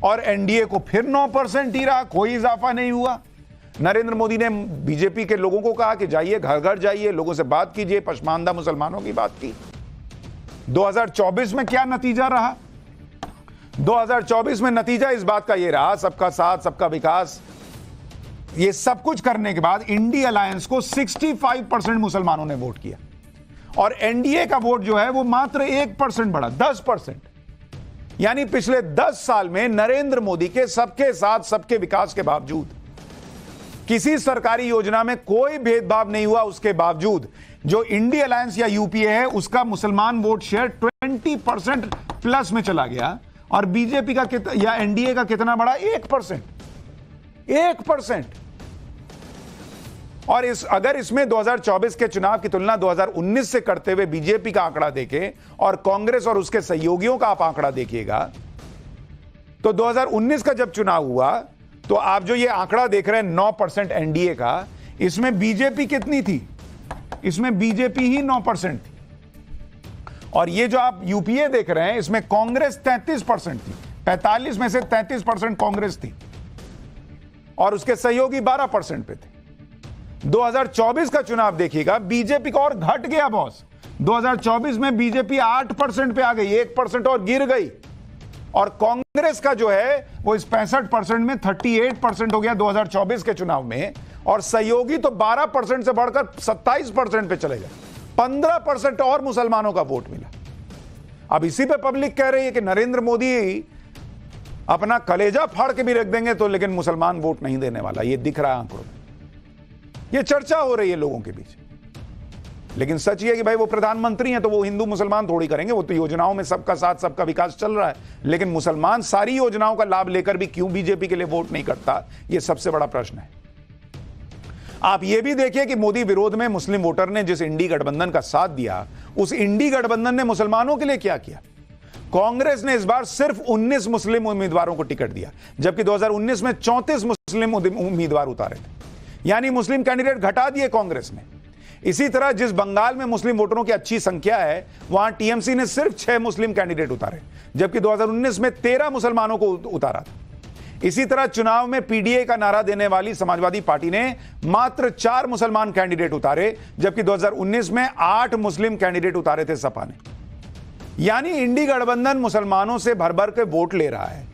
और एनडीए को फिर 9% ही रहा, कोई इजाफा नहीं हुआ। नरेंद्र मोदी ने बीजेपी के लोगों को कहा कि जाइए घर घर जाइए, लोगों से बात कीजिए, पसमानदा मुसलमानों की बात की। 2024 में क्या नतीजा रहा? 2024 में नतीजा इस बात का यह रहा, सबका साथ सबका विकास, ये सब कुछ करने के बाद इंडी अलायंस को 65% मुसलमानों ने वोट किया और एनडीए का वोट जो है वो मात्र 1% बढ़ा, 10%। यानी पिछले 10 साल में नरेंद्र मोदी के सबके साथ सबके विकास के बावजूद, किसी सरकारी योजना में कोई भेदभाव नहीं हुआ, उसके बावजूद जो इंडी अलायंस या यूपीए है उसका मुसलमान वोट शेयर 20% प्लस में चला गया और बीजेपी का या एनडीए का कितना बढ़ा? 1%। और अगर इसमें 2024 के चुनाव की तुलना 2019 से करते हुए बीजेपी का आंकड़ा देखें और कांग्रेस और उसके सहयोगियों का आप आंकड़ा देखिएगा, तो 2019 का जब चुनाव हुआ तो आप जो ये आंकड़ा देख रहे हैं 9% एनडीए का, इसमें बीजेपी कितनी थी? इसमें बीजेपी ही 9% थी। और ये जो आप यूपीए देख रहे हैं इसमें कांग्रेस 33% थी, 45 में से 33% कांग्रेस थी और उसके सहयोगी 12% पे थे। 2024 का चुनाव देखिएगा, बीजेपी का और घट गया बॉस। 2024 में बीजेपी 8% पे आ गई, 1% और गिर गई, और कांग्रेस का जो है वो इस 65% में 38% हो गया 2024 के चुनाव में, और सहयोगी तो 12% से बढ़कर 27% पे चले गए, 15% और मुसलमानों का वोट मिला। अब इसी पे पब्लिक कह रही है कि नरेंद्र मोदी अपना कलेजा फाड़ के भी रख देंगे तो लेकिन मुसलमान वोट नहीं देने वाला, ये दिख रहा है आंकड़ों में, ये चर्चा हो रही है लोगों के बीच। लेकिन सच ये है कि भाई वो प्रधानमंत्री हैं तो वो हिंदू मुसलमान थोड़ी करेंगे, वो तो योजनाओं में सबका साथ सबका विकास चल रहा है, लेकिन मुसलमान सारी योजनाओं का लाभ लेकर भी क्यों बीजेपी के लिए वोट नहीं करता, ये सबसे बड़ा प्रश्न है। आप ये भी देखिए कि मोदी विरोध में मुस्लिम वोटर ने जिस इंडी गठबंधन का साथ दिया, उस इंडी गठबंधन ने मुसलमानों के लिए क्या किया। कांग्रेस ने इस बार सिर्फ 19 मुस्लिम उम्मीदवारों को टिकट दिया, जबकि 2019 में 34 मुस्लिम उम्मीदवार उतारे थे, यानी मुस्लिम कैंडिडेट घटा दिए कांग्रेस ने। इसी तरह जिस बंगाल में मुस्लिम वोटरों की अच्छी संख्या है, वहां टीएमसी ने सिर्फ 6 मुस्लिम कैंडिडेट उतारे, जबकि 2019 में 13 मुसलमानों को उतारा था। इसी तरह चुनाव में पीडीए का नारा देने वाली समाजवादी पार्टी ने मात्र 4 मुसलमान कैंडिडेट उतारे, जबकि 2019 में 8 मुस्लिम कैंडिडेट उतारे थे सपा ने। यानी इंडी गठबंधन मुसलमानों से भर भर के वोट ले रहा है,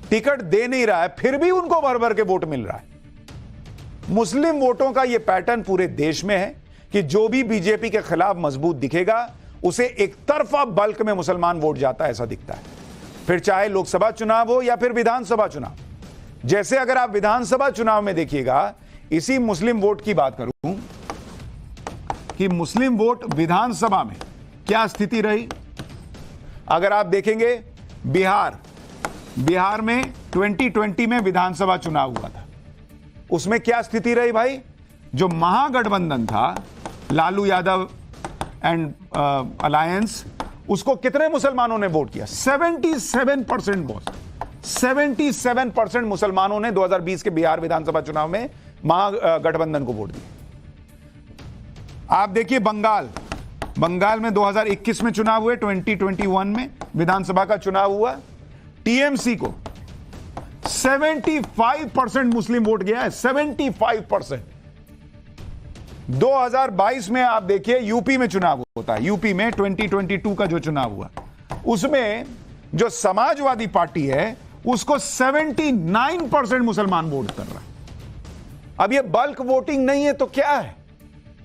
टिकट दे नहीं रहा है, फिर भी उनको भर भर के वोट मिल रहा है। मुस्लिम वोटों का यह पैटर्न पूरे देश में है कि जो भी बीजेपी के खिलाफ मजबूत दिखेगा उसे एक तरफा बल्क में मुसलमान वोट जाता है, ऐसा दिखता है। फिर चाहे लोकसभा चुनाव हो या फिर विधानसभा चुनाव। जैसे अगर आप विधानसभा चुनाव में देखिएगा, इसी मुस्लिम वोट की बात करूं कि मुस्लिम वोट विधानसभा में क्या स्थिति रही। अगर आप देखेंगे बिहार में 2020 में विधानसभा चुनाव हुआ था, उसमें क्या स्थिति रही भाई। जो महागठबंधन था, लालू यादव एंड अलायंस, उसको कितने मुसलमानों ने वोट किया? 77% वोट। 77% मुसलमानों ने 2020 के बिहार विधानसभा चुनाव में महागठबंधन को वोट दिया। आप देखिए बंगाल में 2021 में चुनाव हुए, 2021 में विधानसभा का चुनाव हुआ, टीएमसी को 75% मुस्लिम वोट गया है। 75%। 2022 में आप देखिए यूपी में चुनाव होता है, यूपी में 2022 का जो चुनाव हुआ, उसमें जो समाजवादी पार्टी है उसको 79% मुसलमान वोट कर रहा है। अब ये बल्क वोटिंग नहीं है तो क्या है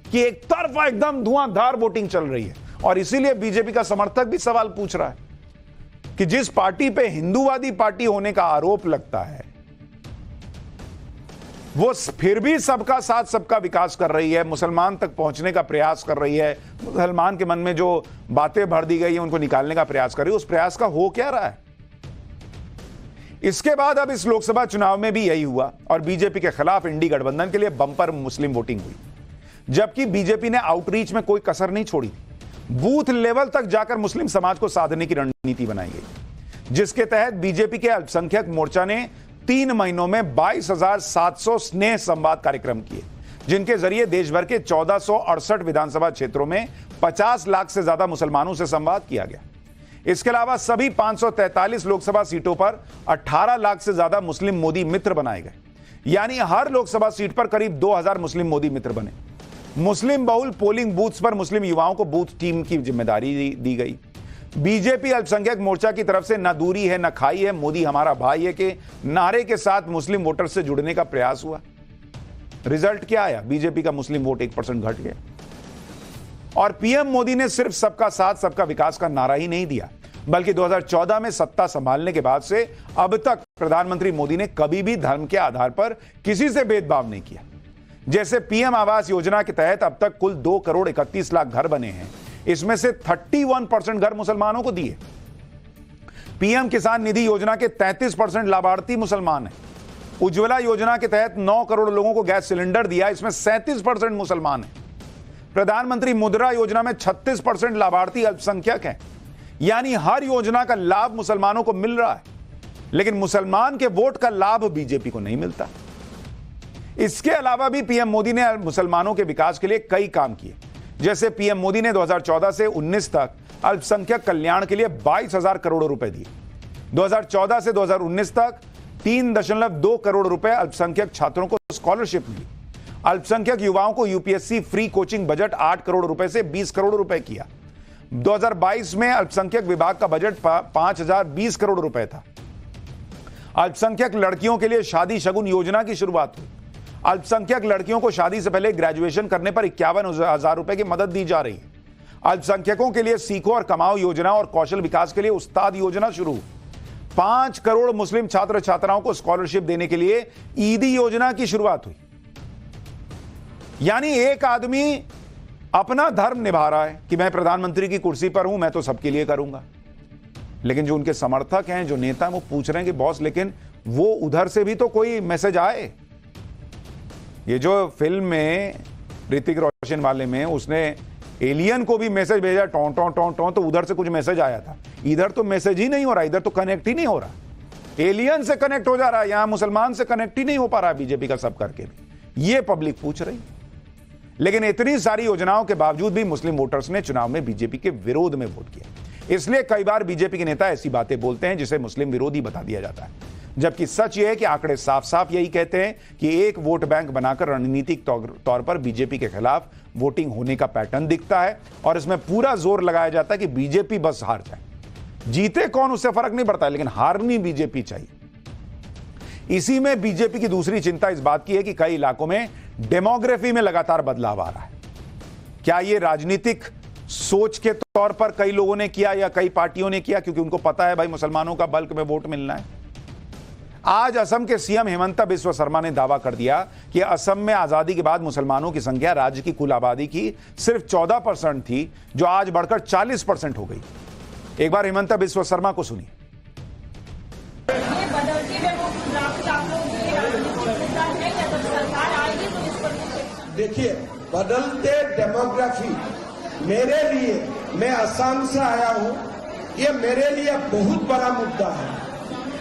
कि एक तरफा एकदम धुआंधार वोटिंग चल रही है। और इसीलिए बीजेपी का समर्थक भी सवाल पूछ रहा है कि जिस पार्टी पे हिंदूवादी पार्टी होने का आरोप लगता है, वो फिर भी सबका साथ सबका विकास कर रही है, मुसलमान तक पहुंचने का प्रयास कर रही है, मुसलमान के मन में जो बातें भर दी गई है उनको निकालने का प्रयास कर रही है। उस प्रयास का हो क्या रहा है? इसके बाद अब इस लोकसभा चुनाव में भी यही हुआ और बीजेपी के खिलाफ इंडी गठबंधन के लिए बंपर मुस्लिम वोटिंग हुई, जबकि बीजेपी ने आउटरीच में कोई कसर नहीं छोड़ी। बूथ लेवल तक जाकर मुस्लिम समाज को साधने की रणनीति बनाई गई, जिसके तहत बीजेपी के अल्पसंख्यक मोर्चा ने 3 महीनों में 22,700 स्नेह संवाद कार्यक्रम किए, जिनके जरिए देश भर के 1468 विधानसभा क्षेत्रों में 50 लाख से ज्यादा मुसलमानों से संवाद किया गया। इसके अलावा सभी 543 लोकसभा सीटों पर 18 लाख से ज्यादा मुस्लिम मोदी मित्र बनाए गए, यानी हर लोकसभा सीट पर करीब 2000 मुस्लिम मोदी मित्र बने। मुस्लिम बहुल पोलिंग बूथ्स पर मुस्लिम युवाओं को बूथ टीम की जिम्मेदारी दी गई। बीजेपी अल्पसंख्यक मोर्चा की तरफ से न दूरी है न खाई है, मोदी हमारा भाई है के नारे के साथ मुस्लिम वोटर से जुड़ने का प्रयास हुआ। रिजल्ट क्या आया? बीजेपी का मुस्लिम वोट 1% घट गया। और पीएम मोदी ने सिर्फ सबका साथ सबका विकास का नारा ही नहीं दिया, बल्कि 2014 में सत्ता संभालने के बाद से अब तक प्रधानमंत्री मोदी ने कभी भी धर्म के आधार पर किसी से भेदभाव नहीं किया। जैसे पीएम आवास योजना के तहत अब तक कुल 2 करोड़ 31 लाख घर बने हैं, इसमें से 31% घर मुसलमानों को दिए। पीएम किसान निधि योजना के 33% लाभार्थी मुसलमान हैं। उज्ज्वला योजना के तहत 9 करोड़ लोगों को गैस सिलेंडर दिया, इसमें 37% मुसलमान हैं। प्रधानमंत्री मुद्रा योजना में 36% लाभार्थी अल्पसंख्यक हैं, यानी हर योजना का लाभ मुसलमानों को मिल रहा है, लेकिन मुसलमान के वोट का लाभ बीजेपी को नहीं मिलता। इसके अलावा भी पीएम मोदी ने मुसलमानों के विकास के लिए कई काम किए। जैसे पीएम मोदी ने 2014 से 19 तक अल्पसंख्यक कल्याण के लिए 22,000 करोड़ रुपए दिए। 2014 से 2019 तक 3.2 करोड़ रुपए अल्पसंख्यक छात्रों को स्कॉलरशिप मिली। अल्पसंख्यक युवाओं को UPSC free coaching budget 8 crore रुपए से 20 करोड़ रुपए किया। 2022 में अल्पसंख्यक विभाग का बजट 5,020 करोड़ रुपए था। अल्पसंख्यक लड़कियों के लिए शादी शगुन योजना की शुरुआत हुई। अल्पसंख्यक लड़कियों को शादी से पहले ग्रेजुएशन करने पर 51,000 रुपए की मदद दी जा रही है। अल्पसंख्यकों के लिए सीखो और कमाओ योजना और कौशल विकास के लिए उस्ताद योजना शुरू। 5 करोड़ मुस्लिम छात्र छात्राओं को स्कॉलरशिप देने के लिए ईदी योजना की शुरुआत हुई। यानी एक आदमी अपना धर्म निभा रहा है कि मैं प्रधानमंत्री की कुर्सी पर हूं, मैं तो सबके लिए करूंगा, लेकिन जो उनके समर्थक हैं, जो नेता हैं, वो पूछ रहे हैं कि बॉस लेकिन वो उधर से भी तो कोई मैसेज आए। ये जो फिल्म में ऋतिक रोशन वाले में उसने एलियन को भी मैसेज भेजा, टों टों टों टों, तो उधर से कुछ मैसेज आया था। इधर तो मैसेज ही नहीं हो रहा, इधर तो कनेक्ट ही नहीं हो रहा। एलियन से कनेक्ट हो जा रहा है, यहां मुसलमान से कनेक्ट ही नहीं हो पा रहा बीजेपी का सब करके भी। ये पब्लिक पूछ रही। लेकिन इतनी सारी योजनाओं के बावजूद भी मुस्लिम वोटर्स ने चुनाव में बीजेपी के विरोध में वोट किया। इसलिए कई बार बीजेपी के नेता ऐसी बातें बोलते हैं जिसे मुस्लिम विरोधी बता दिया जाता है, जबकि सच यह है कि आंकड़े साफ साफ यही कहते हैं कि एक वोट बैंक बनाकर रणनीतिक तौर पर बीजेपी के खिलाफ वोटिंग होने का पैटर्न दिखता है और इसमें पूरा जोर लगाया जाता है कि बीजेपी बस हार जाए। जीते कौन उससे फर्क नहीं पड़ता, लेकिन हारनी बीजेपी चाहिए। इसी में बीजेपी की दूसरी चिंता इस बात की है कि कई इलाकों में डेमोग्राफी में लगातार बदलाव आ रहा है। क्या यह राजनीतिक सोच के तौर पर कई लोगों ने किया या कई पार्टियों ने किया, क्योंकि उनको पता है भाई मुसलमानों का बल्क में वोट मिलना है। आज असम के सीएम हिमंता बिस्वा शर्मा ने दावा कर दिया कि असम में आजादी के बाद मुसलमानों की संख्या राज्य की कुल आबादी की सिर्फ 14% थी, जो आज बढ़कर 40% हो गई। एक बार हिमंता बिस्वा शर्मा को सुनिए। देखिए, बदलते डेमोग्राफी मेरे लिए, मैं असम से आया हूं, ये मेरे लिए बहुत बड़ा मुद्दा है।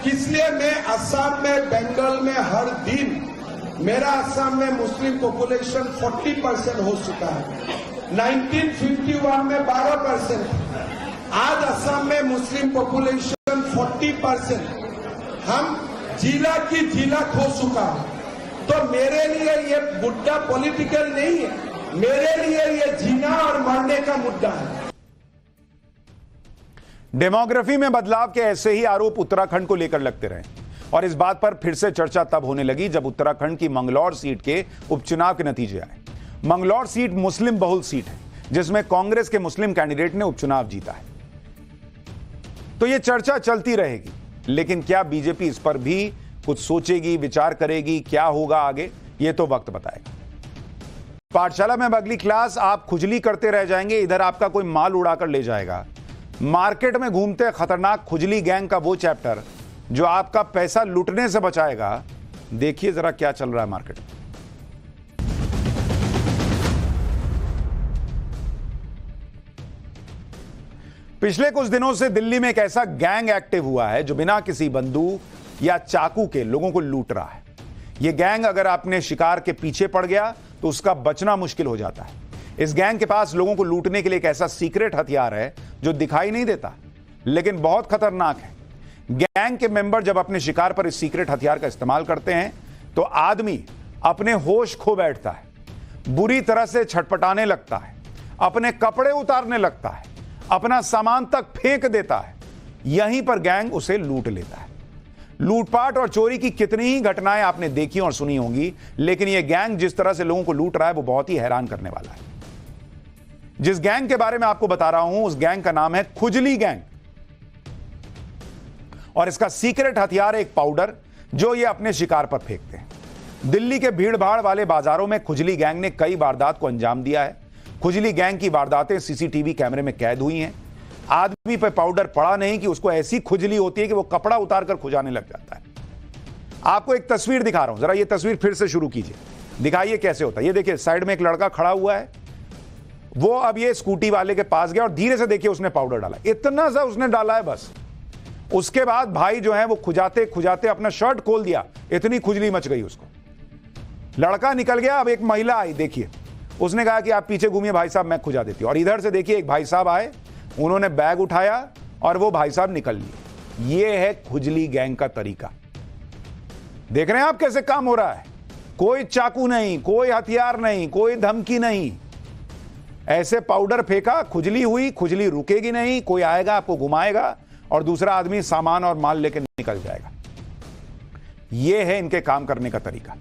इसलिए मैं असम में, बंगाल में हर दिन, मेरा असम में मुस्लिम पॉपुलेशन 40% हो चुका है। 1951 में 12%, आज असम में मुस्लिम पॉपुलेशन 40%, हम जिला की जिला खो चुका है। तो मेरे लिए ये मुद्दा पॉलिटिकल नहीं है, मेरे लिए ये जीना और मरने का मुद्दा है। डेमोग्राफी में बदलाव के ऐसे ही आरोप उत्तराखंड को लेकर लगते रहे और इस बात पर फिर से चर्चा तब होने लगी जब उत्तराखंड की मंगलौर सीट के उपचुनाव के नतीजे आए। मंगलौर सीट मुस्लिम बहुल सीट है, जिसमें कांग्रेस के मुस्लिम कैंडिडेट ने उपचुनाव जीता है। तो यह चर्चा चलती रहेगी, लेकिन क्या बीजेपी इस पर भी कुछ सोचेगी, विचार करेगी? क्या होगा आगे, यह तो वक्त बताएगा। पाठशाला में अगली क्लास आप खुजली करते रह जाएंगे, इधर आपका कोई माल उड़ाकर ले जाएगा। मार्केट में घूमते खतरनाक खुजली गैंग का वो चैप्टर जो आपका पैसा लूटने से बचाएगा। देखिए जरा क्या चल रहा है मार्केट में। पिछले कुछ दिनों से दिल्ली में एक ऐसा गैंग एक्टिव हुआ है जो बिना किसी बंदूक या चाकू के लोगों को लूट रहा है। यह गैंग अगर अपने शिकार के पीछे पड़ गया तो उसका बचना मुश्किल हो जाता है। इस गैंग के पास लोगों को लूटने के लिए एक ऐसा सीक्रेट हथियार है जो दिखाई नहीं देता, लेकिन बहुत खतरनाक है। गैंग के मेंबर जब अपने शिकार पर इस सीक्रेट हथियार का इस्तेमाल करते हैं तो आदमी अपने होश खो बैठता है, बुरी तरह से छटपटाने लगता है, अपने कपड़े उतारने लगता है, अपना सामान तक फेंक देता है। यहीं पर गैंग उसे लूट लेता है। लूटपाट और चोरी की कितनी ही घटनाएं आपने देखी और सुनी होंगी, लेकिन यह गैंग जिस तरह से लोगों को लूट रहा है वो बहुत ही हैरान करने वाला है। जिस गैंग के बारे में आपको बता रहा हूं उस गैंग का नाम है खुजली गैंग, और इसका सीक्रेट हथियार है एक पाउडर जो ये अपने शिकार पर फेंकते हैं। दिल्ली के भीड़भाड़ वाले बाजारों में खुजली गैंग ने कई वारदात को अंजाम दिया है। खुजली गैंग की वारदातें सीसीटीवी कैमरे में कैद हुई हैं। आदमी पर पाउडर पड़ा नहीं कि उसको ऐसी खुजली होती है कि वो कपड़ा उतारकर खुजाने लग जाता है। आपको एक तस्वीर दिखा रहा हूं, जरा ये तस्वीर फिर से शुरू कीजिए, दिखाइए कैसे होता है। ये देखिए साइड में एक लड़का खड़ा हुआ है, वो अब ये स्कूटी वाले के पास गया और धीरे से देखिए उसने पाउडर डाला, इतना सा उसने डाला है बस। उसके बाद भाई जो है वो खुजाते खुजाते अपना शर्ट खोल दिया, इतनी खुजली मच गई उसको। लड़का निकल गया। अब एक महिला आई, देखिए उसने कहा कि आप पीछे घूमिए भाई साहब, मैं खुजा देती हूं। और इधर से देखिए एक भाई साहब आए, उन्होंने बैग उठाया और वो भाई साहब निकल लिए। ये है खुजली गैंग का तरीका। देख रहे हैं आप कैसे काम हो रहा है। कोई चाकू नहीं, कोई हथियार नहीं, कोई धमकी नहीं, ऐसे पाउडर फेंका, खुजली हुई, खुजली रुकेगी नहीं, कोई आएगा आपको घुमाएगा और दूसरा आदमी सामान और माल लेकर निकल जाएगा। यह है इनके काम करने का तरीका।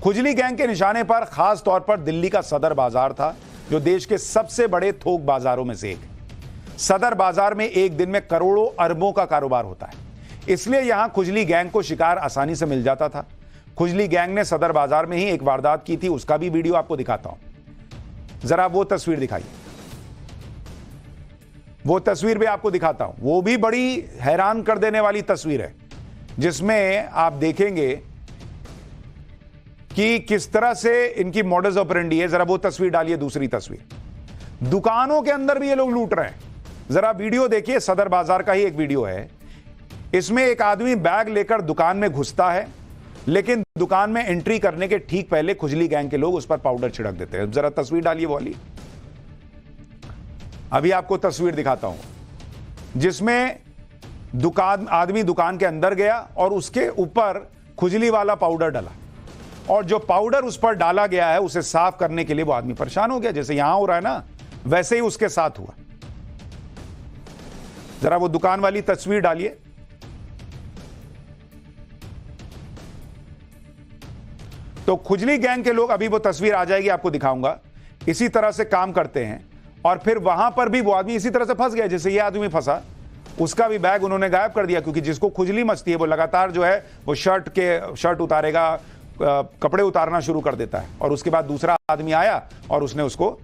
खुजली गैंग के निशाने पर खास तौर पर दिल्ली का सदर बाजार था, जो देश के सबसे बड़े थोक बाजारों में से एक है। सदर बाजार में एक दिन में करोड़ों अरबों का कारोबार होता है, इसलिए यहां खुजली गैंग को शिकार आसानी से मिल जाता था। खुजली गैंग ने सदर बाजार में ही एक वारदात की थी, उसका भी वीडियो आपको दिखाता हूं। जरा वो तस्वीर दिखाइए, वो तस्वीर भी आपको दिखाता हूं। वो भी बड़ी हैरान कर देने वाली तस्वीर है, जिसमें आप देखेंगे कि किस तरह से इनकी मॉडस ऑपरेंडी है। जरा वो तस्वीर डालिए, दूसरी तस्वीर। दुकानों के अंदर भी ये लोग लूट रहे हैं। जरा वीडियो देखिए, सदर बाजार का ही एक वीडियो है। इसमें एक आदमी बैग लेकर दुकान में घुसता है, लेकिन दुकान में एंट्री करने के ठीक पहले खुजली गैंग के लोग उस पर पाउडर छिड़क देते हैं। जरा तस्वीर डालिए वाली। अभी आपको तस्वीर दिखाता हूं, जिसमें आदमी दुकान के अंदर गया और उसके ऊपर खुजली वाला पाउडर डाला, और जो पाउडर उस पर डाला गया है उसे साफ करने के लिए वो आदमी परेशान हो गया। जैसे यहां हो रहा है ना, वैसे ही उसके साथ हुआ। जरा वो दुकान वाली तस्वीर डालिए। तो खुजली गैंग के लोग, अभी वो तस्वीर आ जाएगी, आपको दिखाऊंगा, इसी तरह से काम करते हैं और फिर वहां पर भी वो आदमी इसी तरह से फंस गया जैसे ये आदमी फंसा। उसका भी बैग उन्होंने गायब कर दिया, क्योंकि जिसको खुजली मचती है वो लगातार जो है वो शर्ट उतारेगा, कपड़े उतारना शुरू कर देता है। और उसके बाद दूसरा आदमी आया और उसने उसको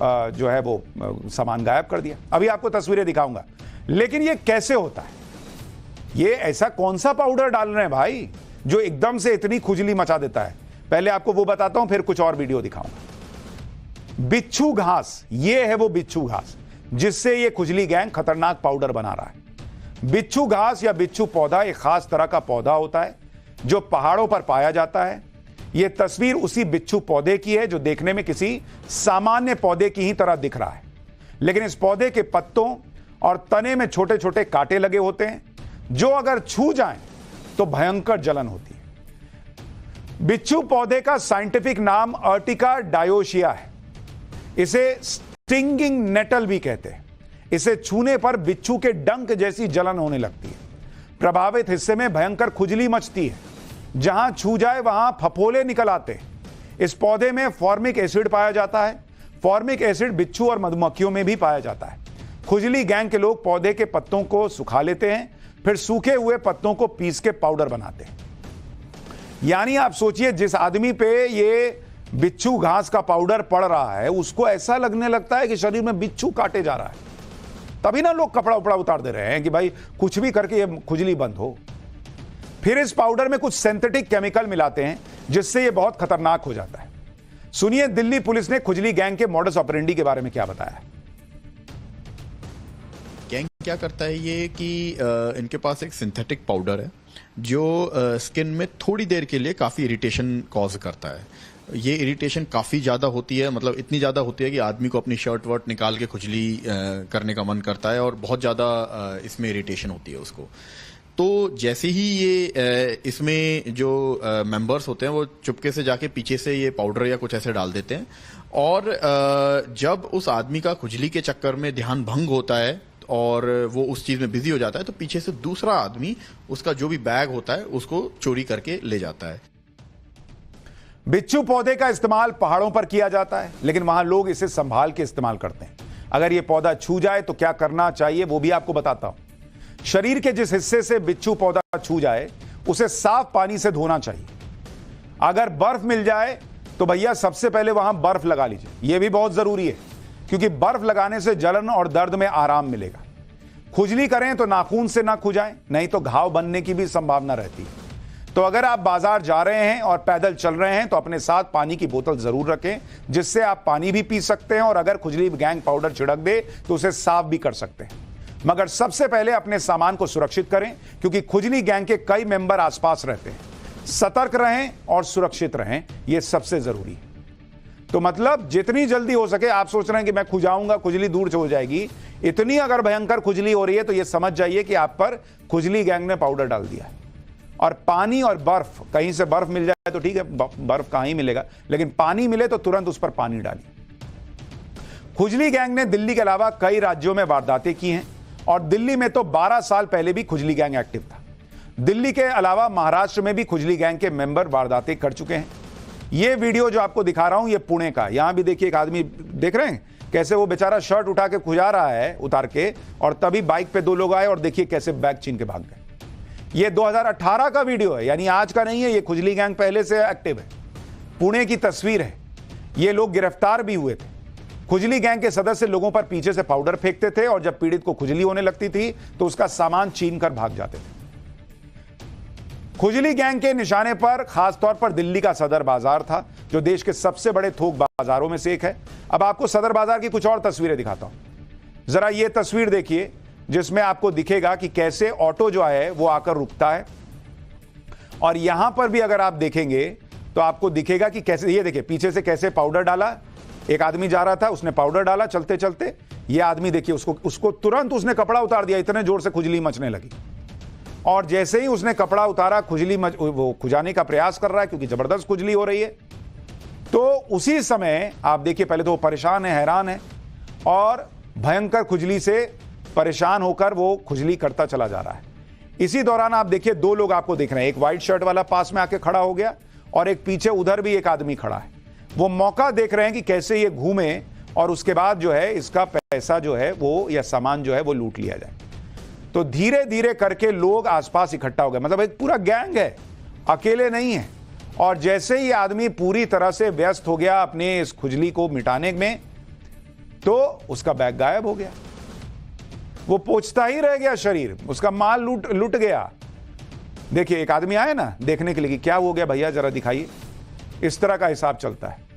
जो है वो सामान गायब कर दिया। अभी आपको तस्वीरें दिखाऊंगा। लेकिन ये कैसे होता है? ये ऐसा कौन सा पाउडर डाल रहे हैं भाई जो एकदम से इतनी खुजली मचा देता है? पहले आपको वो बताता हूं, फिर कुछ और वीडियो दिखाऊंगा। बिच्छू घास, ये है वो बिच्छू घास जिससे ये खुजली गैंग खतरनाक पाउडर बना रहा है। बिच्छू घास या बिच्छू पौधा एक खास तरह का पौधा होता है जो पहाड़ों पर पाया जाता है। यह तस्वीर उसी बिच्छू पौधे की है जो देखने में किसी सामान्य पौधे की ही तरह दिख रहा है, लेकिन इस पौधे के पत्तों और तने में छोटे छोटे कांटे लगे होते हैं जो अगर छू जाएं तो भयंकर जलन होती है। बिच्छू पौधे का साइंटिफिक नाम अर्टिका डायोशिया है। इसे स्टिंगिंग नेटल भी कहते हैं। इसे छूने पर बिच्छू के डंक जैसी जलन होने लगती है। प्रभावित हिस्से में भयंकर खुजली मचती है। जहां छू जाए वहां फफोले निकल आते हैं। इस पौधे में फॉर्मिक एसिड पाया जाता है। फॉर्मिक एसिड बिच्छू और मधुमक्खियों में भी पाया जाता है। खुजली गैंग के लोग पौधे के पत्तों को सुखा लेते हैं, फिर सूखे हुए पत्तों को पीस के पाउडर बनाते हैं। यानी आप सोचिए, जिस आदमी पे ये बिच्छू घास का पाउडर पड़ रहा है उसको ऐसा लगने लगता है कि शरीर में बिच्छू काटे जा रहा है। तभी ना लोग कपड़ा उपड़ा उतार दे रहे हैं कि भाई कुछ भी करके ये खुजली बंद हो। फिर इस पाउडर में कुछ सिंथेटिक केमिकल मिलाते हैं जिससे ये बहुत खतरनाक हो जाता है। सुनिए दिल्ली पुलिस ने खुजली गैंग के मॉडस ऑपरेंडी के बारे में क्या बताया। गैंग क्या करता है ये कि इनके पास एक सिंथेटिक पाउडर है जो स्किन में थोड़ी देर के लिए काफ़ी इरिटेशन कॉज करता है। ये इरिटेशन काफ़ी ज़्यादा होती है, मतलब इतनी ज़्यादा होती है कि आदमी को अपनी शर्ट वर्ट निकाल के खुजली करने का मन करता है और बहुत ज़्यादा इसमें इरिटेशन होती है उसको। तो जैसे ही ये इसमें जो मेंबर्स होते हैं वो चुपके से जाके पीछे से ये पाउडर या कुछ ऐसे डाल देते हैं और जब उस आदमी का खुजली के चक्कर में ध्यान भंग होता है और वो उस चीज़ में बिजी हो जाता है तो पीछे से दूसरा आदमी उसका जो भी बैग होता है उसको चोरी करके ले जाता है। बिच्छू पौधे का इस्तेमाल पहाड़ों पर किया जाता है, लेकिन वहां लोग इसे संभाल के इस्तेमाल करते हैं। अगर यह पौधा छू जाए तो क्या करना चाहिए वो भी आपको बताता हूं। शरीर के जिस हिस्से से बिच्छू पौधा छू जाए उसे साफ पानी से धोना चाहिए। अगर बर्फ मिल जाए तो भैया सबसे पहले वहां बर्फ लगा लीजिए। यह भी बहुत जरूरी है क्योंकि बर्फ लगाने से जलन और दर्द में आराम मिलेगा। खुजली करें तो नाखून से ना खुजाएं, नहीं तो घाव बनने की भी संभावना रहती है। तो अगर आप बाजार जा रहे हैं और पैदल चल रहे हैं तो अपने साथ पानी की बोतल जरूर रखें जिससे आप पानी भी पी सकते हैं और अगर खुजली गैंग पाउडर छिड़क दे तो उसे साफ भी कर सकते हैं। मगर सबसे पहले अपने सामान को सुरक्षित करें क्योंकि खुजली गैंग के कई मेंबर आसपास रहते हैं। सतर्क रहें और सुरक्षित रहें, यह सबसे जरूरी है। तो मतलब जितनी जल्दी हो सके, आप सोच रहे हैं कि मैं खुजाऊंगा खुजली दूर हो जाएगी, इतनी अगर भयंकर खुजली हो रही है तो यह समझ जाइए कि आप पर खुजली गैंग ने पाउडर डाल दिया है। और पानी और बर्फ, कहीं से बर्फ मिल जाए तो ठीक है, बर्फ कहां ही मिलेगा, लेकिन पानी मिले तो तुरंत उस पर पानी डालिए। खुजली गैंग ने दिल्ली के अलावा कई राज्यों में वारदातें की हैं और दिल्ली में तो 12 साल पहले भी खुजली गैंग एक्टिव था। दिल्ली के अलावा महाराष्ट्र में भी खुजली गैंग के मेंबर वारदातें कर चुके हैं। यह वीडियो जो आपको दिखा रहा हूं ये पुणे का। यहां भी देखिए एक आदमी, देख रहे हैं कैसे वो बेचारा शर्ट उठा के खुजा रहा है उतार के, और तभी बाइक पे 2 लोग आए और देखिए कैसे बैग छीन के भाग गए। ये 2018 का वीडियो है, यानी आज का नहीं है। ये खुजली गैंग पहले से एक्टिव है। पुणे की तस्वीर है। ये लोग गिरफ्तार भी हुए थे। खुजली गैंग के सदस्य लोगों पर पीछे से पाउडर फेंकते थे और जब पीड़ित को खुजली होने लगती थी तो उसका सामान छीन कर भाग जाते थे। खुजली गैंग के निशाने पर खासतौर पर दिल्ली का सदर बाजार था जो देश के सबसे बड़े थोक बाजारों में से एक है। अब आपको सदर बाजार की कुछ और तस्वीरें दिखाता हूं। जरा ये तस्वीर देखिए जिसमें आपको दिखेगा कि कैसे ऑटो जो है वो आकर रुकता है और यहां पर भी अगर आप देखेंगे तो आपको दिखेगा कि कैसे, ये देखिए पीछे से कैसे पाउडर डाला। एक आदमी जा रहा था, उसने पाउडर डाला चलते चलते, ये आदमी देखिए उसको तुरंत उसने कपड़ा उतार दिया, इतने जोर से खुजली मचने लगी। और जैसे ही उसने कपड़ा उतारा वो खुजाने का प्रयास कर रहा है क्योंकि जबरदस्त खुजली हो रही है। तो उसी समय आप देखिए पहले तो वो परेशान है, हैरान है और भयंकर खुजली से परेशान होकर वो खुजली करता चला जा रहा है। इसी दौरान आप देखिए 2 लोग आपको दिख रहे हैं। एक व्हाइट शर्ट वाला पास में आके खड़ा हो गया और एक पीछे उधर भी एक आदमी खड़ा है। वो मौका देख रहे हैं कि कैसे ये घूमे और उसके बाद जो है इसका पैसा जो है वो या सामान जो है वो लूट लिया जाए। तो धीरे धीरे करके लोग आसपास इकट्ठा हो गए, मतलब एक पूरा गैंग है, अकेले नहीं है। और जैसे ही आदमी पूरी तरह से व्यस्त हो गया अपने इस खुजली को मिटाने में, तो उसका बैग गायब हो गया, वो पोंछता ही रह गया शरीर, उसका माल लूट गया। देखिए एक आदमी आया ना देखने के लिए कि क्या हो गया भैया जरा दिखाइए, इस तरह का हिसाब चलता है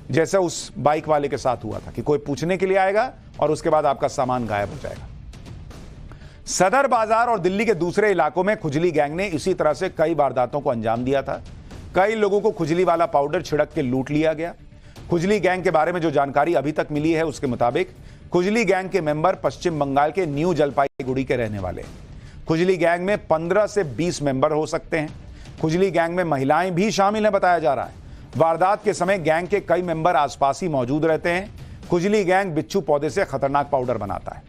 जैसा उस बाइक वाले के साथ हुआ था कि कोई पूछने के लिए आएगा और उसके बाद आपका सामान गायब हो जाएगा। सदर बाजार और दिल्ली के दूसरे इलाकों में खुजली गैंग ने इसी तरह से कई वारदातों को अंजाम दिया था। कई लोगों को खुजली वाला पाउडर छिड़क के लूट लिया गया। खुजली गैंग के बारे में जो जानकारी अभी तक मिली है उसके मुताबिक खुजली गैंग के मेंबर पश्चिम बंगाल के न्यू जलपाईगुड़ी के रहने वाले हैं। खुजली गैंग में 15 से 20 मेंबर हो सकते हैं। खुजली गैंग में महिलाएं भी शामिल हैं बताया जा रहा है। वारदात के समय गैंग के कई मेंबर आसपास ही मौजूद रहते हैं। खुजली गैंग बिच्छू पौधे से खतरनाक पाउडर बनाता है।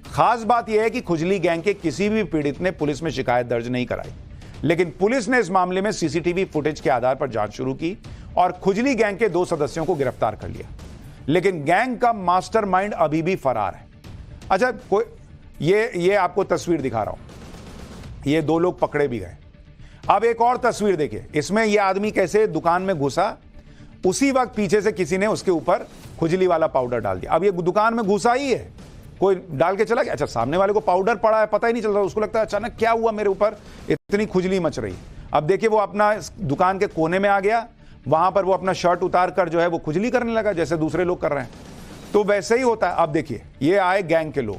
खास बात यह है कि खुजली गैंग के किसी भी पीड़ित ने पुलिस में शिकायत दर्ज नहीं कराई, लेकिन पुलिस ने इस मामले में सीसीटीवी फुटेज के आधार पर जांच शुरू की और खुजली गैंग के 2 सदस्यों को गिरफ्तार कर लिया। लेकिन गैंग का मास्टरमाइंड अभी भी फरार है। अच्छा, कोई ये आपको तस्वीर दिखा रहा हूं, ये 2 लोग पकड़े भी गए। अब एक और तस्वीर देखिए, इसमें यह आदमी कैसे दुकान में घुसा, उसी वक्त पीछे से किसी ने उसके ऊपर खुजली वाला पाउडर डाल दिया। अब ये दुकान में घुसा ही है, कोई डाल के चला गया। अच्छा, सामने वाले को पाउडर पड़ा है, पता ही नहीं चल रहा, उसको लगता है अचानक क्या हुआ मेरे ऊपर, इतनी खुजली मच रही है। अब देखिए वो अपना दुकान के कोने में आ गया, वहां पर वो अपना शर्ट उतार कर जो है वो खुजली करने लगा जैसे दूसरे लोग कर रहे हैं। तो वैसे ही होता है। अब देखिए ये आए गैंग के लोग,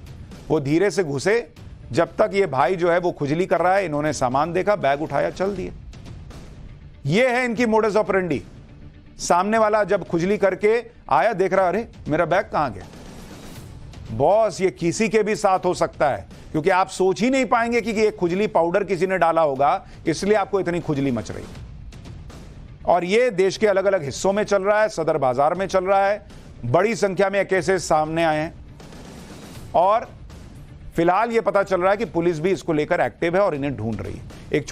वो धीरे से घुसे, जब तक ये भाई जो है वो खुजली कर रहा है, इन्होंने सामान देखा, बैग उठाया, चल दिए। ये है इनकी मोडस ऑपरेंडी। सामने वाला जब खुजली करके आया, देख रहा, अरे मेरा बैग कहां गया। बॉस, ये किसी के भी साथ हो सकता है, क्योंकि आप सोच ही नहीं पाएंगे कि ये खुजली पाउडर किसी ने डाला होगा, इसलिए आपको इतनी खुजली मच रही है। और ये देश के अलग अलग हिस्सों में चल रहा है, सदर बाजार में चल रहा है, बड़ी संख्या में केसेस सामने आए हैं और फिलहाल ये पता चल रहा है कि पुलिस भी इसको लेकर एक्टिव है और इन्हें ढूंढ रही है। एक